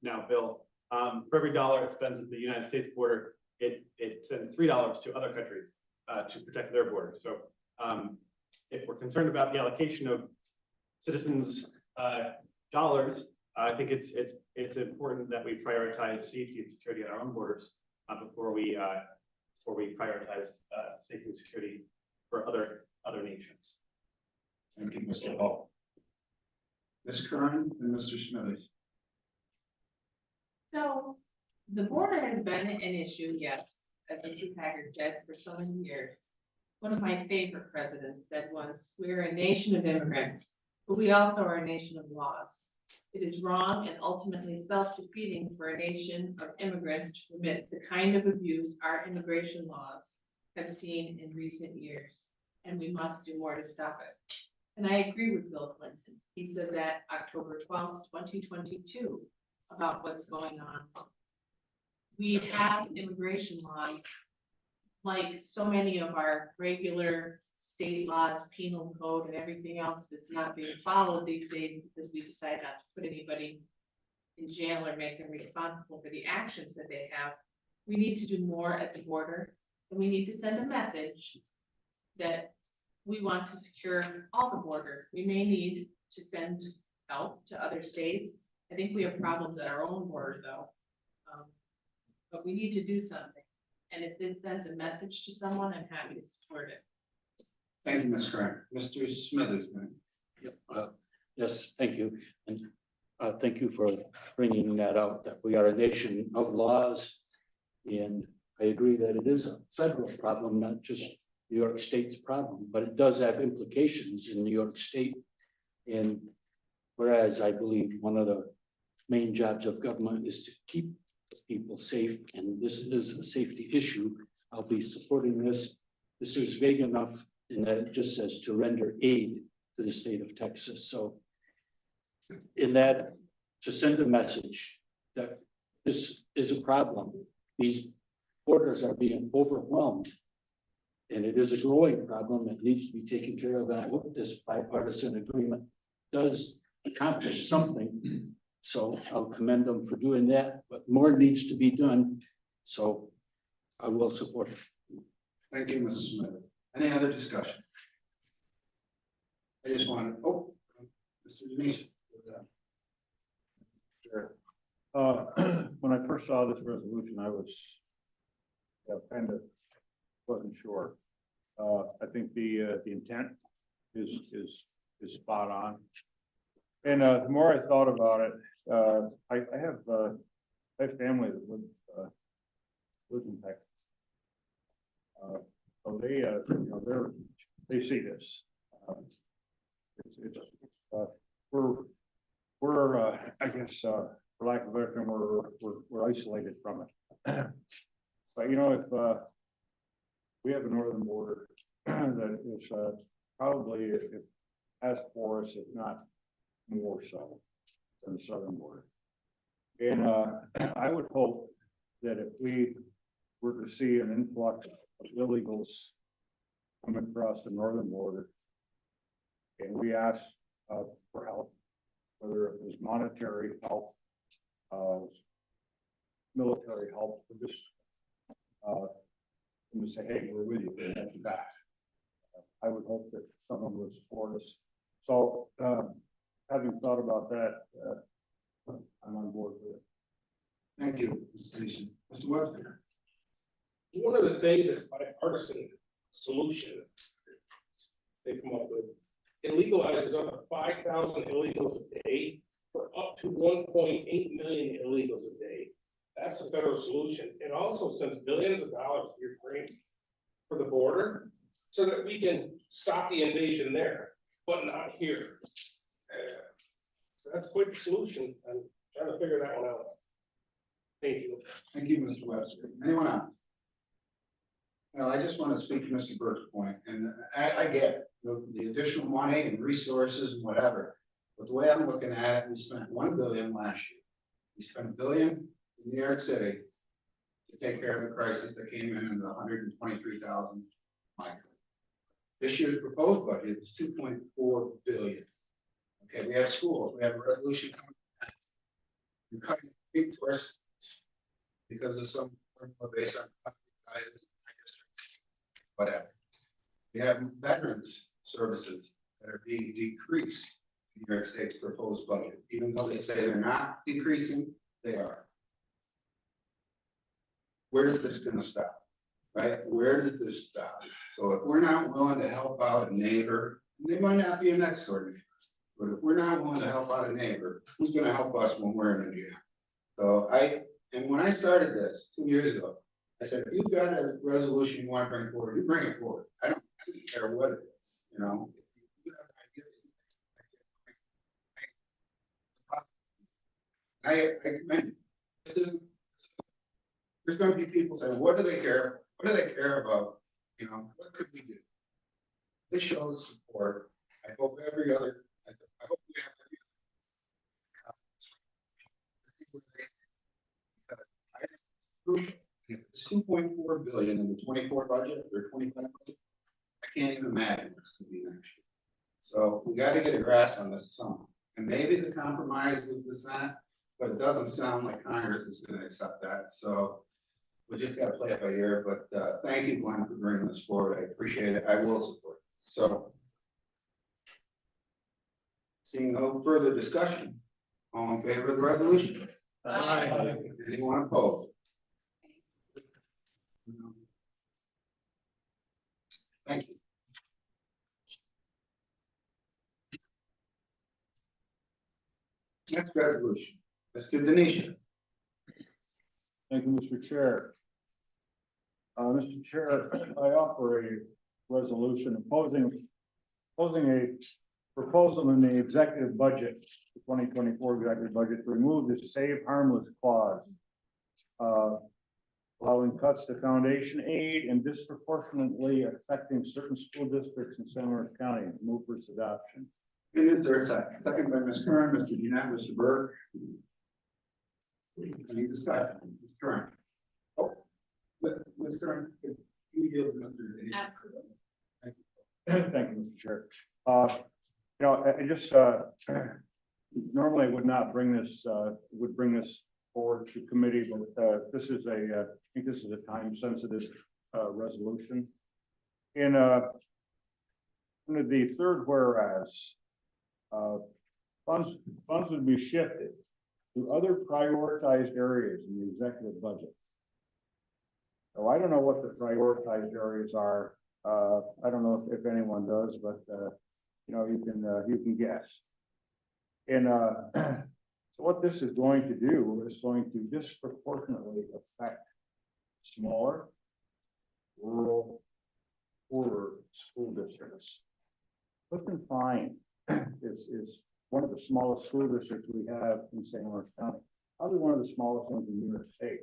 now bill, for every dollar it spends at the United States border, it sends $3 to other countries to protect their border. So if we're concerned about the allocation of citizens' dollars, I think it's important that we prioritize safety and security at our own borders before we prioritize safety and security for other nations. Thank you, Mr. Hall. Ms. Curran and Mr. Smithers. So the border has been an issue, yes, as Mrs. Haggard said, for so many years. One of my favorite presidents said once, we're a nation of immigrants, but we also are a nation of laws. It is wrong and ultimately self-defeating for a nation of immigrants to permit the kind of abuse our immigration laws have seen in recent years, and we must do more to stop it. And I agree with Bill Clinton. He said that October 12th, 2022, about what's going on. We have immigration laws, like so many of our regular state laws, penal code, and everything else that's not being followed these days because we decide not to put anybody in jail or make them responsible for the actions that they have. We need to do more at the border, and we need to send a message that we want to secure all the border. We may need to send help to other states. I think we have problems at our own border though. But we need to do something. And if this sends a message to someone, I'm happy to support it. Thank you, Ms. Curran. Mr. Smithers, ma'am. Yep, yes, thank you. And thank you for bringing that out, that we are a nation of laws. And I agree that it is a federal problem, not just New York State's problem, but it does have implications in New York State. And whereas I believe one of the main jobs of government is to keep people safe, and this is a safety issue, I'll be supporting this. This is vague enough in that it just says to render aid to the state of Texas. So in that, to send a message that this is a problem, these borders are being overwhelmed, and it is a growing problem that needs to be taken care of. And I hope this bipartisan agreement does accomplish something. So I'll commend them for doing that, but more needs to be done. So I will support it. Thank you, Mrs. Smith. Any other discussion? I just wanted, Mr. Denise. Sure. When I first saw this resolution, I was kind of wasn't sure. I think the intent is spot on. And the more I thought about it, I have family that lives in Texas. So they, they see this. We're I guess, for lack of a better term, we're isolated from it. But if we have a northern border that is probably as porous, if not more so, than the southern border. And I would hope that if we were to see an influx of illegals coming across the northern border, and we asked for help, whether it was monetary help, military help, or just and to say, hey, we're with you, and that's back. I would hope that someone would support us. So having thought about that, I'm on board with it. Thank you, Mr. Gleason. Mr. Webster. One of the things is bipartisan solution they come up with. It legalizes up to 5,000 illegals a day for up to 1.8 million illegals a day. That's a federal solution. It also sends billions of dollars to Ukraine for the border so that we can stop the invasion there, but not here. So that's quite the solution. I'm trying to figure that one out. Thank you. Thank you, Mr. Webster. Anyone else? Well, I just want to speak to Mr. Burke's point, and I get the additional money and resources and whatever. But the way I'm looking at it, we spent 1 billion last year. We spent $1 billion in New York City to take care of the crisis that came in the 123,000 migrants. This year's proposed budget is 2.4 billion. Okay, we have schools, we have a resolution coming. We're cutting big towards because of some formula based on whatever. We have veterans services that are being decreased in New York State's proposed budget, even though they say they're not decreasing, they are. Where is this going to stop? Right? Where does this stop? So if we're not willing to help out a neighbor, they might not be a next door neighbor, but if we're not willing to help out a neighbor, who's going to help us when we're in a jam? So and when I started this 2 years ago, I said, if you've got a resolution you want to bring forward, you bring it forward. I don't care what it is, you know. If you have ideas, I commend you. There's going to be people saying, what do they care? What do they care about? You know, what could we do? This shows support. I hope I hope we have every crucial. If it's 2.4 billion in the 24 budget or 25 budget, I can't even imagine what's going to be next year. So we got to get a grasp on this sum. And maybe the compromise with the Senate, but it doesn't sound like Congress is going to accept that. So we just got to play it by ear. But thank you, Glenn, for bringing this forward. I appreciate it. I will support it. So seeing no further discussion, all in favor of the resolution? Aye. Anyone opposed? Thank you. Next resolution, Mr. Denisha. Thank you, Mr. Chair. Mr. Chair, I offer a resolution opposing a proposal in the executive budget, the 2024 executive budget, to remove the save harmless clause, allowing cuts to foundation aid and disproportionately affecting certain school districts in San Luis County. Move for its adoption. And is there a second? Second by Ms. Curran, Mr. Jeanette, Mr. Burke. Any discussion? Ms. Curran. Oh, Ms. Curran, can you yield to Mr. Denisha? Absolutely. Thank you, Mr. Chair. You know, I just normally would not bring this forward to committee, but this is I think this is a time sensitive resolution. In under the third whereas, funds would be shifted to other prioritized areas in the executive budget. So I don't know what the prioritized areas are. I don't know if anyone does, but you know, you can guess. And so what this is going to do is going to disproportionately affect smaller, rural, poorer school districts. Clifton Fine is one of the smallest school districts we have in St. Lawrence County, probably one of the smallest ones in New York State.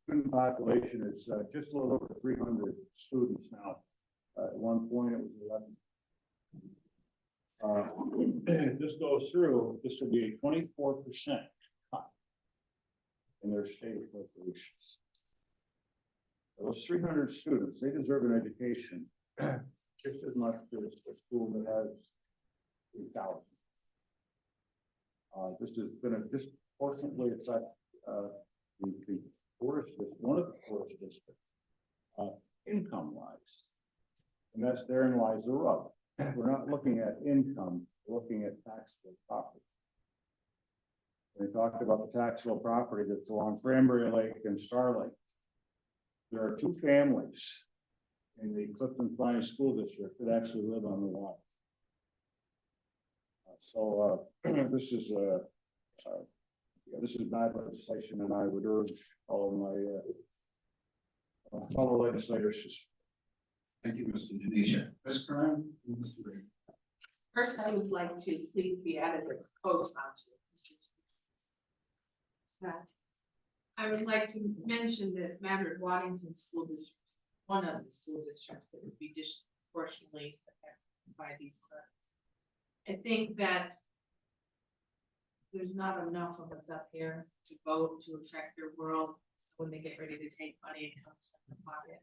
Student population is just a little over 300 students now. At one point, it was 11. If this goes through, this will be a 24% cut in their state appropriations. Those 300 students, they deserve an education just as much as a school that has 3,000. This is going to disproportionately affect the poorest, one of the poorest districts, income-wise. And therein lies the rub. We're not looking at income, we're looking at taxable property. We talked about the taxable property that's along Cranberry Lake and Star Lake. There are two families in the Clifton Fine School District that actually live on the water. So this is this is bad legislation, and I would urge all of my fellow legislators to Thank you, Mr. Denisha. Ms. Curran, and Mr. Reagan. First, I would like to please be added as co-sponsor. I would like to mention that Maverick Waddington School District, one of the school districts that would be disproportionately affected by these cuts. I think that there's not enough of us up here to vote to affect their world. So when they get ready to take money, it comes from the pocket.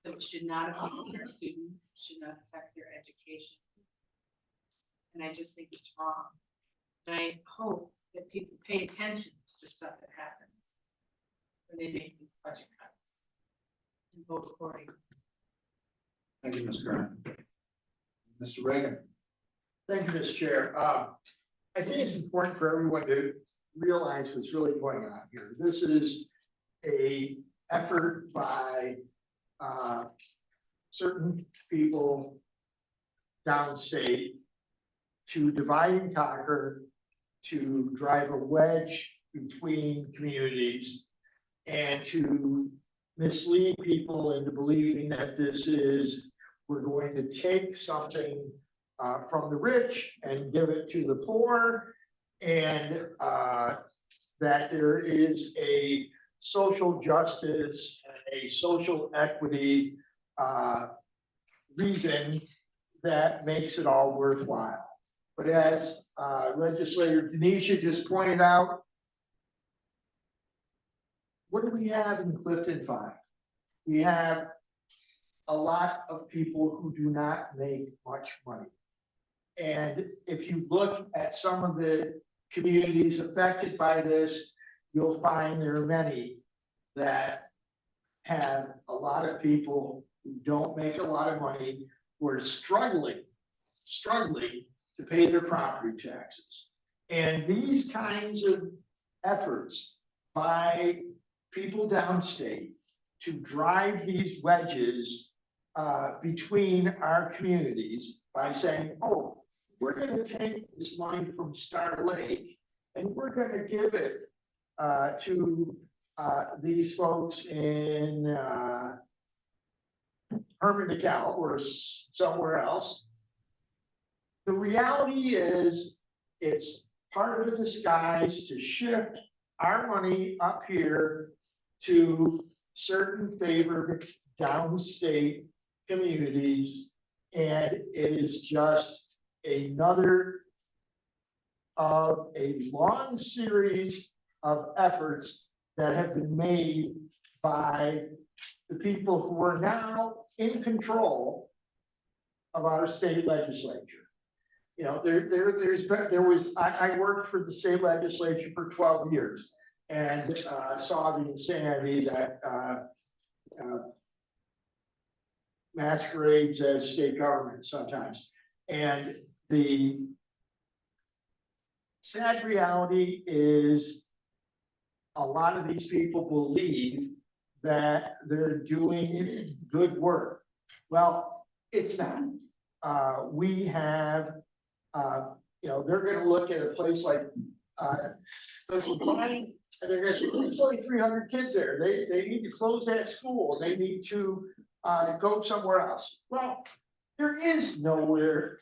So it should not affect their students, it should not affect their education. And I just think it's wrong. And I hope that people pay attention to the stuff that happens when they make these budget cuts and vote accordingly. Thank you, Ms. Curran. Mr. Reagan. Thank you, Mr. Chair. I think it's important for everyone to realize what's really going on here. This is a effort by certain people downstate to divide and conquer, to drive a wedge between communities, and to mislead people into believing that this is, we're going to take something from the rich and give it to the poor, and that there is a social justice, a social equity reason that makes it all worthwhile. But as legislator Denisha just pointed out, what do we have in Clifton 5? We have a lot of people who do not make much money. And if you look at some of the communities affected by this, you'll find there are many that have a lot of people who don't make a lot of money, who are struggling to pay their property taxes. And these kinds of efforts by people downstate to drive these wedges between our communities by saying, oh, we're going to take this money from Star Lake and we're going to give it to these folks in Herman DeKalb or somewhere else. The reality is it's part of a disguise to shift our money up here to certain favored downstate communities. And it is just another of a long series of efforts that have been made by the people who are now in control of our state legislature. You know, I worked for the state legislature for 12 years and saw the insanity that masquerades as state government sometimes. And the sad reality is a lot of these people believe that they're doing good work. Well, it's not. We have, you know, they're going to look at a place like Social Pine, and they're going to say, there's only 300 kids there. They need to close that school. They need to go somewhere else. Well, there is nowhere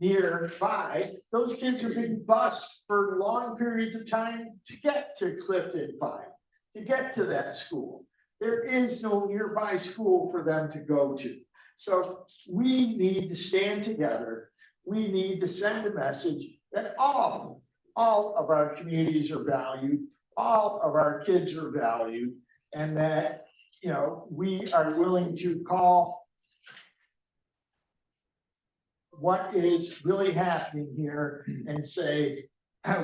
nearby. Those kids are being bused for long periods of time to get to Clifton 5, to get to that school. There is no nearby school for them to go to. So we need to stand together. We need to send a message that all of our communities are valued, all of our kids are valued, and that, you know, we are willing to call what is really happening here and say,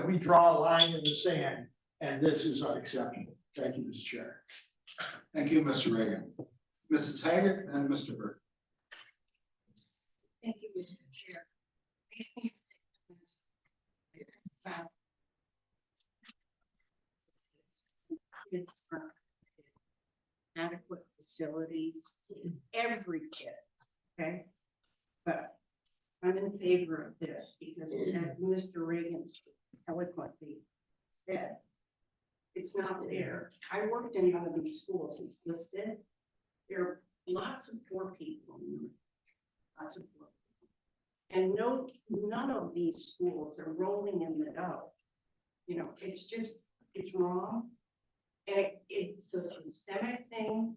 we draw a line in the sand, and this is unacceptable. Thank you, Mr. Chair. Thank you, Mr. Reagan. Mrs. Haggett and Mr. Burke. Thank you, Mr. Chair. Makes me sick to this. Wow. Kids are adequate facilities, every kid, okay? But I'm in favor of this because as Mr. Reagan eloquently instead. It's not there. I worked in one of these schools, it's listed. There are lots of poor people. Lots of poor people. And none of these schools are rolling in the dough. You know, it's just, it's wrong. And it's a systemic thing.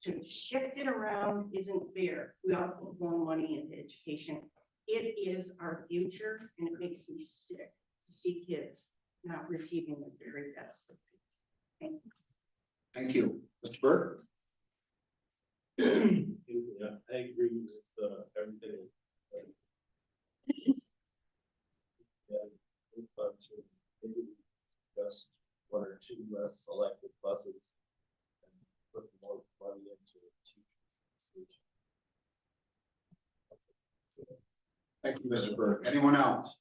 To shift it around isn't fair. We ought to put more money into education. It is our future, and it makes me sick to see kids not receiving the very best. Thank you. Thank you. Mr. Burke? Yeah, I agree with everything. Yeah, we thought to maybe just one or two less selected buses and put more money into teachers. Thank you, Mr. Burke. Anyone else?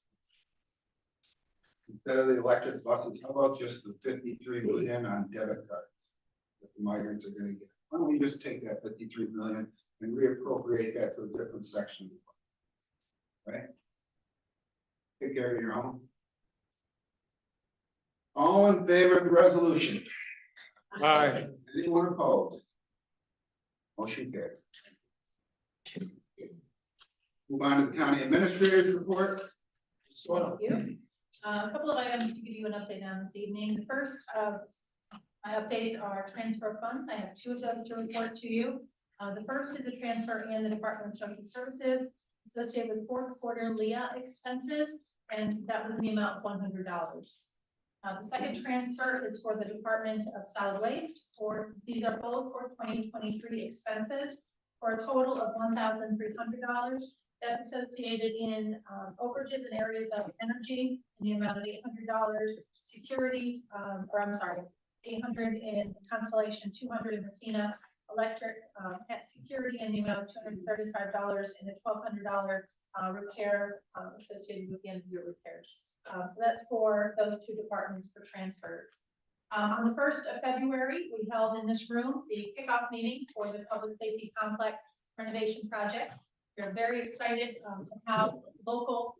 Instead of the electric buses, how about just the 53 million on debit cards that the migrants are gonna get? Why don't we just take that 53 million and reappropriate that to a different section? Right? Take care of your own. All in favor of the resolution? Aye. Anyone opposed? Motion carried. Move on to the county administrator's report. Thank you. A couple of items to give you an update on this evening. The first of my updates are transfer of funds. I have two of those to report to you. The first is a transfer in the Department of Social Services associated with fourth quarter LEA expenses, and that was in the amount of $100. The second transfer is for the Department of Solid Waste. These are both for 2023 expenses for a total of $1,300. That's associated in overages in areas of energy in the amount of $800, security, $800 in Constellation, $200 in Messina, electric at security in the amount of $235, and a $1,200 repair associated with the end of year repairs. So that's for those two departments for transfers. On the 1st of February, we held in this room the kickoff meeting for the Public Safety Complex renovation project. We're very excited to have local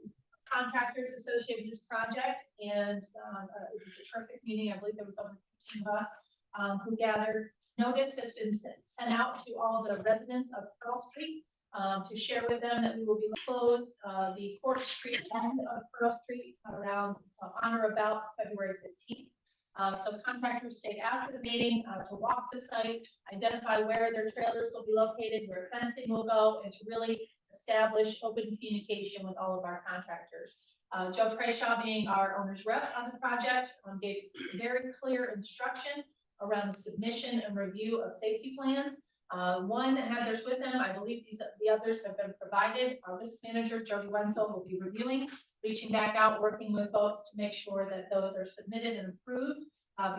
contractors associated with this project, and it was a terrific meeting. I believe there was over 15 of us who gathered. Notice has been sent out to all the residents of Pearl Street to share with them that we will be closed the Court Street end of Pearl Street around on or about February 15th. So contractors stayed after the meeting to walk the site, identify where their trailers will be located, where fencing will go, and to really establish open communication with all of our contractors. Joe Crayshaw, being our owner's rep on the project, gave very clear instruction around the submission and review of safety plans. One had theirs with them. I believe the others have been provided. Our risk manager, Jody Wenzel, will be reviewing, reaching back out, working with folks to make sure that those are submitted and approved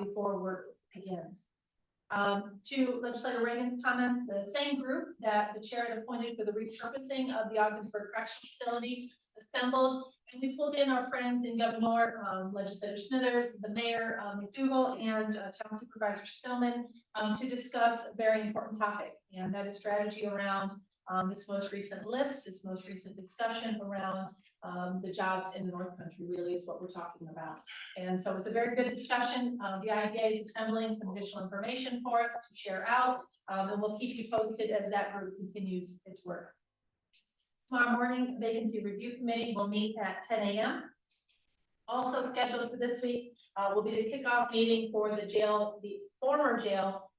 before work begins. To Legislator Reagan's comments, the same group that the chair had appointed for the repurposing of the Ogdensburg Correctional Facility assembled, and we pulled in our friends in Governor, Legislator Smithers, the Mayor McDougal, and Town Supervisor Spillman to discuss a very important topic, and that is strategy around this most recent list, this most recent discussion around the jobs in the North Country really is what we're talking about. And so it's a very good discussion. The IDA is assembling some additional information for us to share out, and we'll keep you posted as that group continues its work. Tomorrow morning, Vacancy Review Committee will meet at 10 a.m. Also scheduled for this week will be the kickoff meeting for the jail, the former jail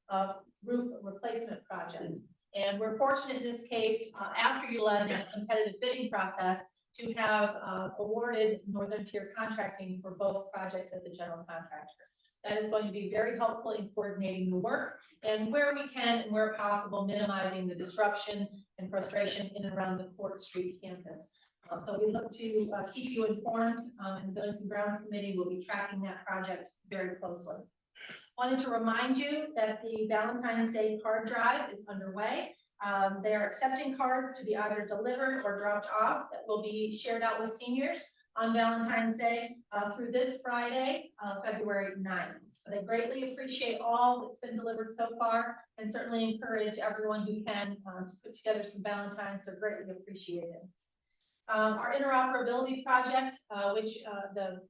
roof replacement project. And we're fortunate in this case, after utilizing a competitive bidding process, to have awarded Northern Tier Contracting for both projects as a general contractor. That is going to be very helpful in coordinating the work and where we can and where possible, minimizing the disruption and frustration in and around the Court Street campus. So we look to keep you informed, and the Buildings and Grounds Committee will be tracking that project very closely. Wanted to remind you that the Valentine's Day card drive is underway. They are accepting cards to be either delivered or dropped off that will be shared out with seniors on Valentine's Day through this Friday, February 9th. So they greatly appreciate all that's been delivered so far, and certainly encourage everyone who can to put together some Valentines. They're greatly appreciated. Our interoperability project, which the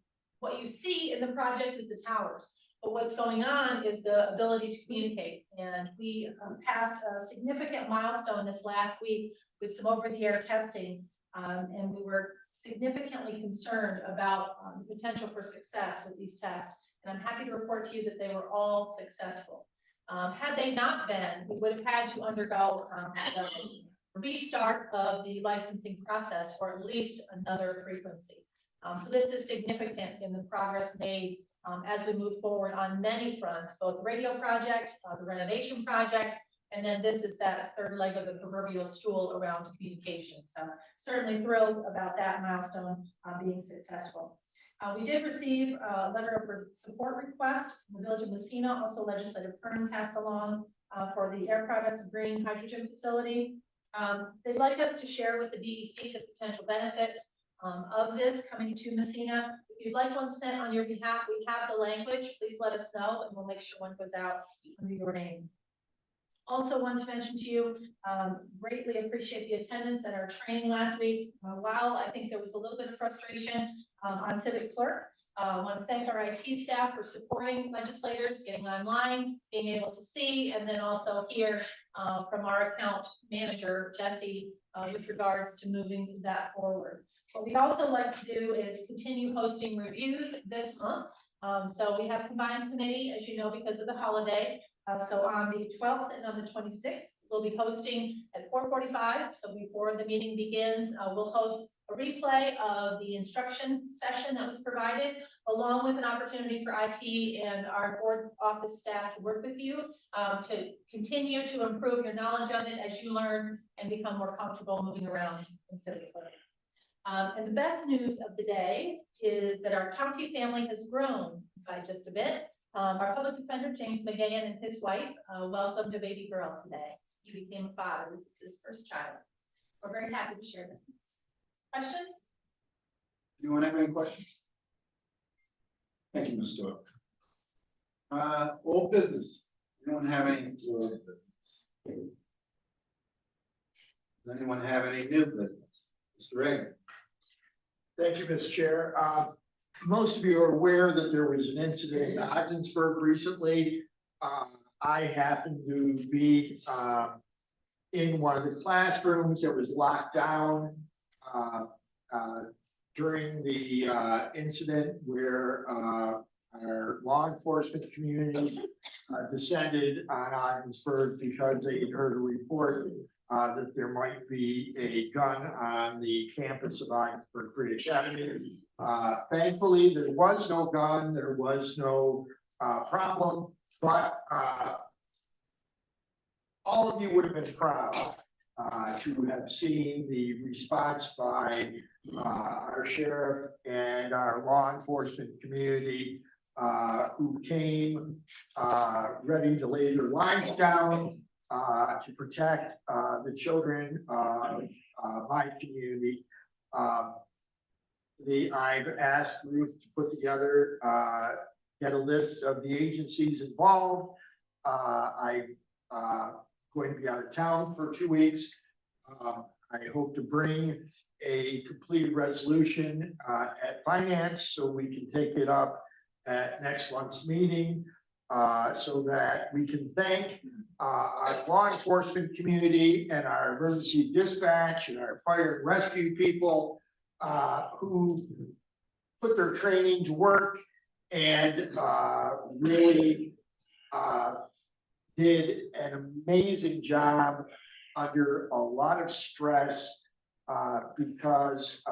what you see in the project is the towers. But what's going on is the ability to communicate. And we passed a significant milestone this last week with some over-the-air testing. And we were significantly concerned about the potential for success with these tests. And I'm happy to report to you that they were all successful. Had they not been, we would have had to undergo the restart of the licensing process for at least another frequency. So this is significant in the progress made as we move forward on many fronts, both the radio project, the renovation project, and then this is that third leg of the proverbial stool around communication. So certainly thrilled about that milestone being successful. We did receive a letter of support request from the Village of Messina, also Legislative Kern passed along for the Air Products Green Hydrogen Facility. They'd like us to share with the DEC the potential benefits of this coming to Messina. If you'd like one sent on your behalf, we have the language. Please let us know and we'll make sure one goes out under your name. Also wanted to mention to you, greatly appreciate the attendance at our training last week. While I think there was a little bit of frustration on Civic Clerk, I want to thank our IT staff for supporting legislators, getting online, being able to see, and then also hear from our account manager, Jesse, with regards to moving that forward. What we'd also like to do is continue hosting reviews this month. So we have combined committee, as you know, because of the holiday. So on the 12th and on the 26th, we'll be hosting at 4:45. So before the meeting begins, we'll host a replay of the instruction session that was provided, along with an opportunity for IT and our board office staff to work with you to continue to improve your knowledge of it as you learn and become more comfortable moving around in Civic Clerk. And the best news of the day is that our county family has grown by just a bit. Our public defender, James McGahan, and his wife welcomed a baby girl today. He became a father. This is his first child. We're very happy to share that. Questions? Anyone have any questions? Thank you, Ms. Stewart. Old business. Anyone have any old business? Does anyone have any new business? Mr. Reagan. Thank you, Mr. Chair. Most of you are aware that there was an incident in Ogdensburg recently. I happened to be in one of the classrooms that was locked down during the incident where our law enforcement community descended on Ogdensburg because they had heard a report that there might be a gun on the campus of Ogdensburg Free Academy. Thankfully, there was no gun, there was no problem, but all of you would have been proud to have seen the response by our sheriff and our law enforcement community who came ready to lay their lives down to protect the children of my community. I've asked Ruth to put together, get a list of the agencies involved. I'm going to be out of town for 2 weeks. I hope to bring a completed resolution at finance so we can take it up at next month's meeting so that we can thank our law enforcement community and our emergency dispatch and our fire and rescue people who put their training to work and really did an amazing job under a lot of stress because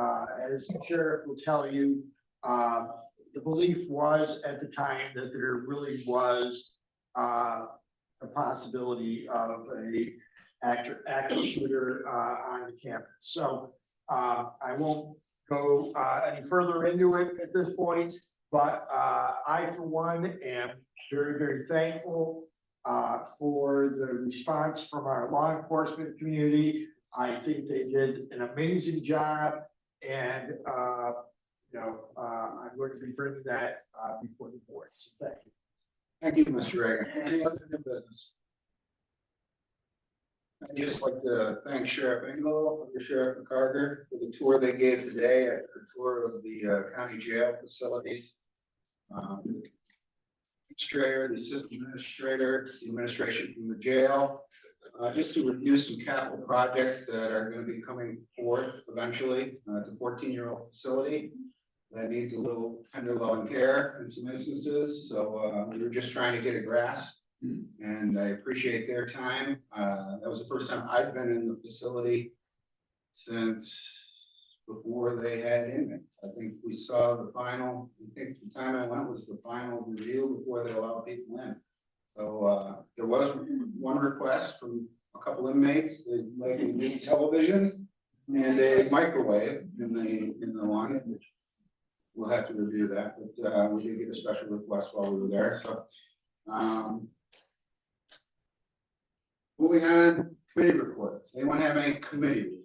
as the sheriff will tell you, the belief was at the time that there really was a possibility of a active shooter on the campus. So I won't go any further into it at this point, but I, for one, am very, very thankful for the response from our law enforcement community. I think they did an amazing job, and I'm going to be bringing that before the board. So thank you. Thank you, Mr. Reagan. Any other new business? I'd just like to thank Sheriff Engel, Under Sheriff McCarter for the tour they gave today, a tour of the county jail facilities. Administrator, the assistant administrator, the administration from the jail, just to review some capital projects that are going to be coming forth eventually. It's a 14-year-old facility that needs a little tender loving care in some instances. So we were just trying to get a grasp, and I appreciate their time. That was the first time I've been in the facility since before they had inmates. I think we saw the final, I think the time I went was the final review before they allowed people in. So there was one request from a couple inmates, they'd like a new television and a microwave in the one, which we'll have to review that, but we did get a special request while we were there, so. Moving on, committee reports. Anyone have any committee reports?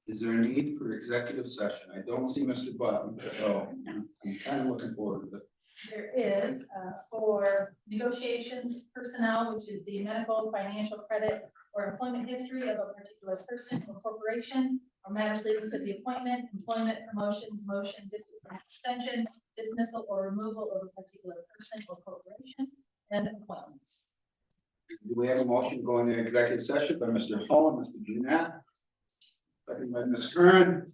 Is there a need for executive session? I don't see Mr. Button, so I'm kind of looking forward to it. There is, for negotiations personnel, which is the medical, financial credit, or employment history of a particular person or corporation, or matters leading to the appointment, employment, promotion, demotion, discipline, suspension, dismissal, or removal of a particular person or corporation, and appointments. Do we have a motion going into executive session by Mr. Hall and Mr. Jeanette? Second by Ms. Curran.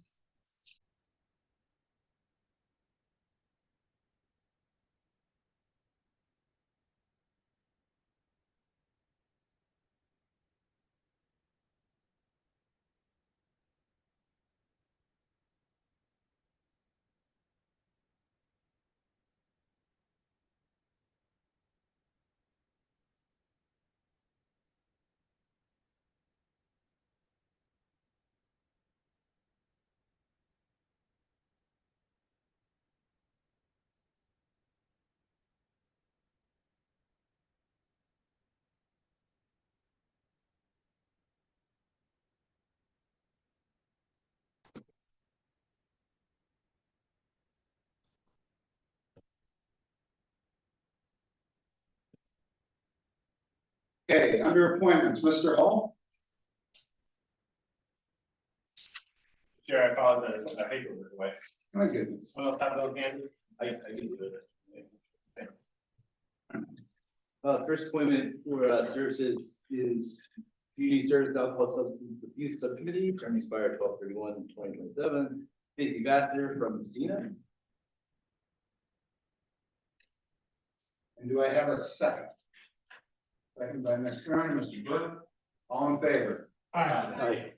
Okay, under appointments, Mr. Hall. Chair, I apologize, I hate to look away. My goodness. Well, have those hands, I can do it. Thanks. First appointment for services is Community Service Alcohol Substance Abuse Subcommittee, term expired 12/31/2027. Stacy Vassar from Messina. And do I have a second? Second by Ms. Curran, Mr. Burke, all in favor? Aye.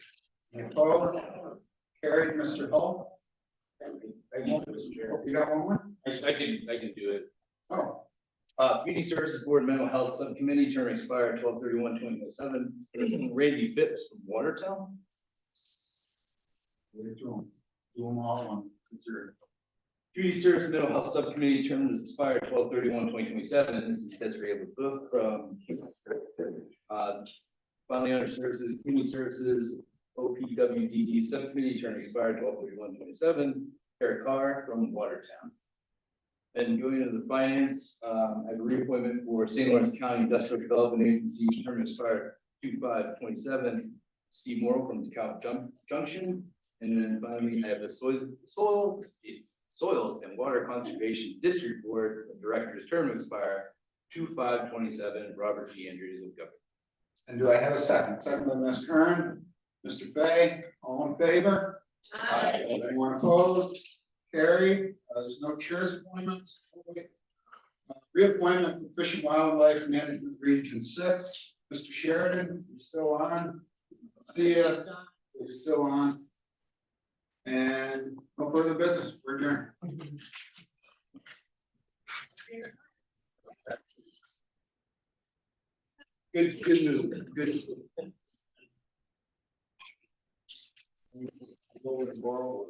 Any opposed? Carried, Mr. Hall. You got one more? I can do it. Oh, Community Services Board Mental Health Subcommittee, term expired 12/31/2027. Randy Phipps from Watertown. we're through do them all on consider. Community Service Mental Health Subcommittee, term expired 12/31/2027. And this is Desiree LaBeouf from finally under services, Community Services OPWDD Subcommittee, term expired 12/31/27. Eric Carr from Watertown. And going into the finance, I have a reappointment for St. Lawrence County Industrial Development Agency, term expired 2/5/27. Steve Morrow from DeKalb Junction. And then finally, I have the Soils and Water Conservation District Board of Directors, term expire 2/5/27. Robert G. Andrews of Government. And do I have a second? Second by Ms. Curran, Mr. Fay, all in favor? Aye. Anyone opposed? Carried. There's no chairs appointments. Reappointment for Fish and Wildlife Management Region 6. Mr. Sheridan, you're still on. See ya. You're still on. And no further business. We're adjourned. Good news. Good. Go with the ball.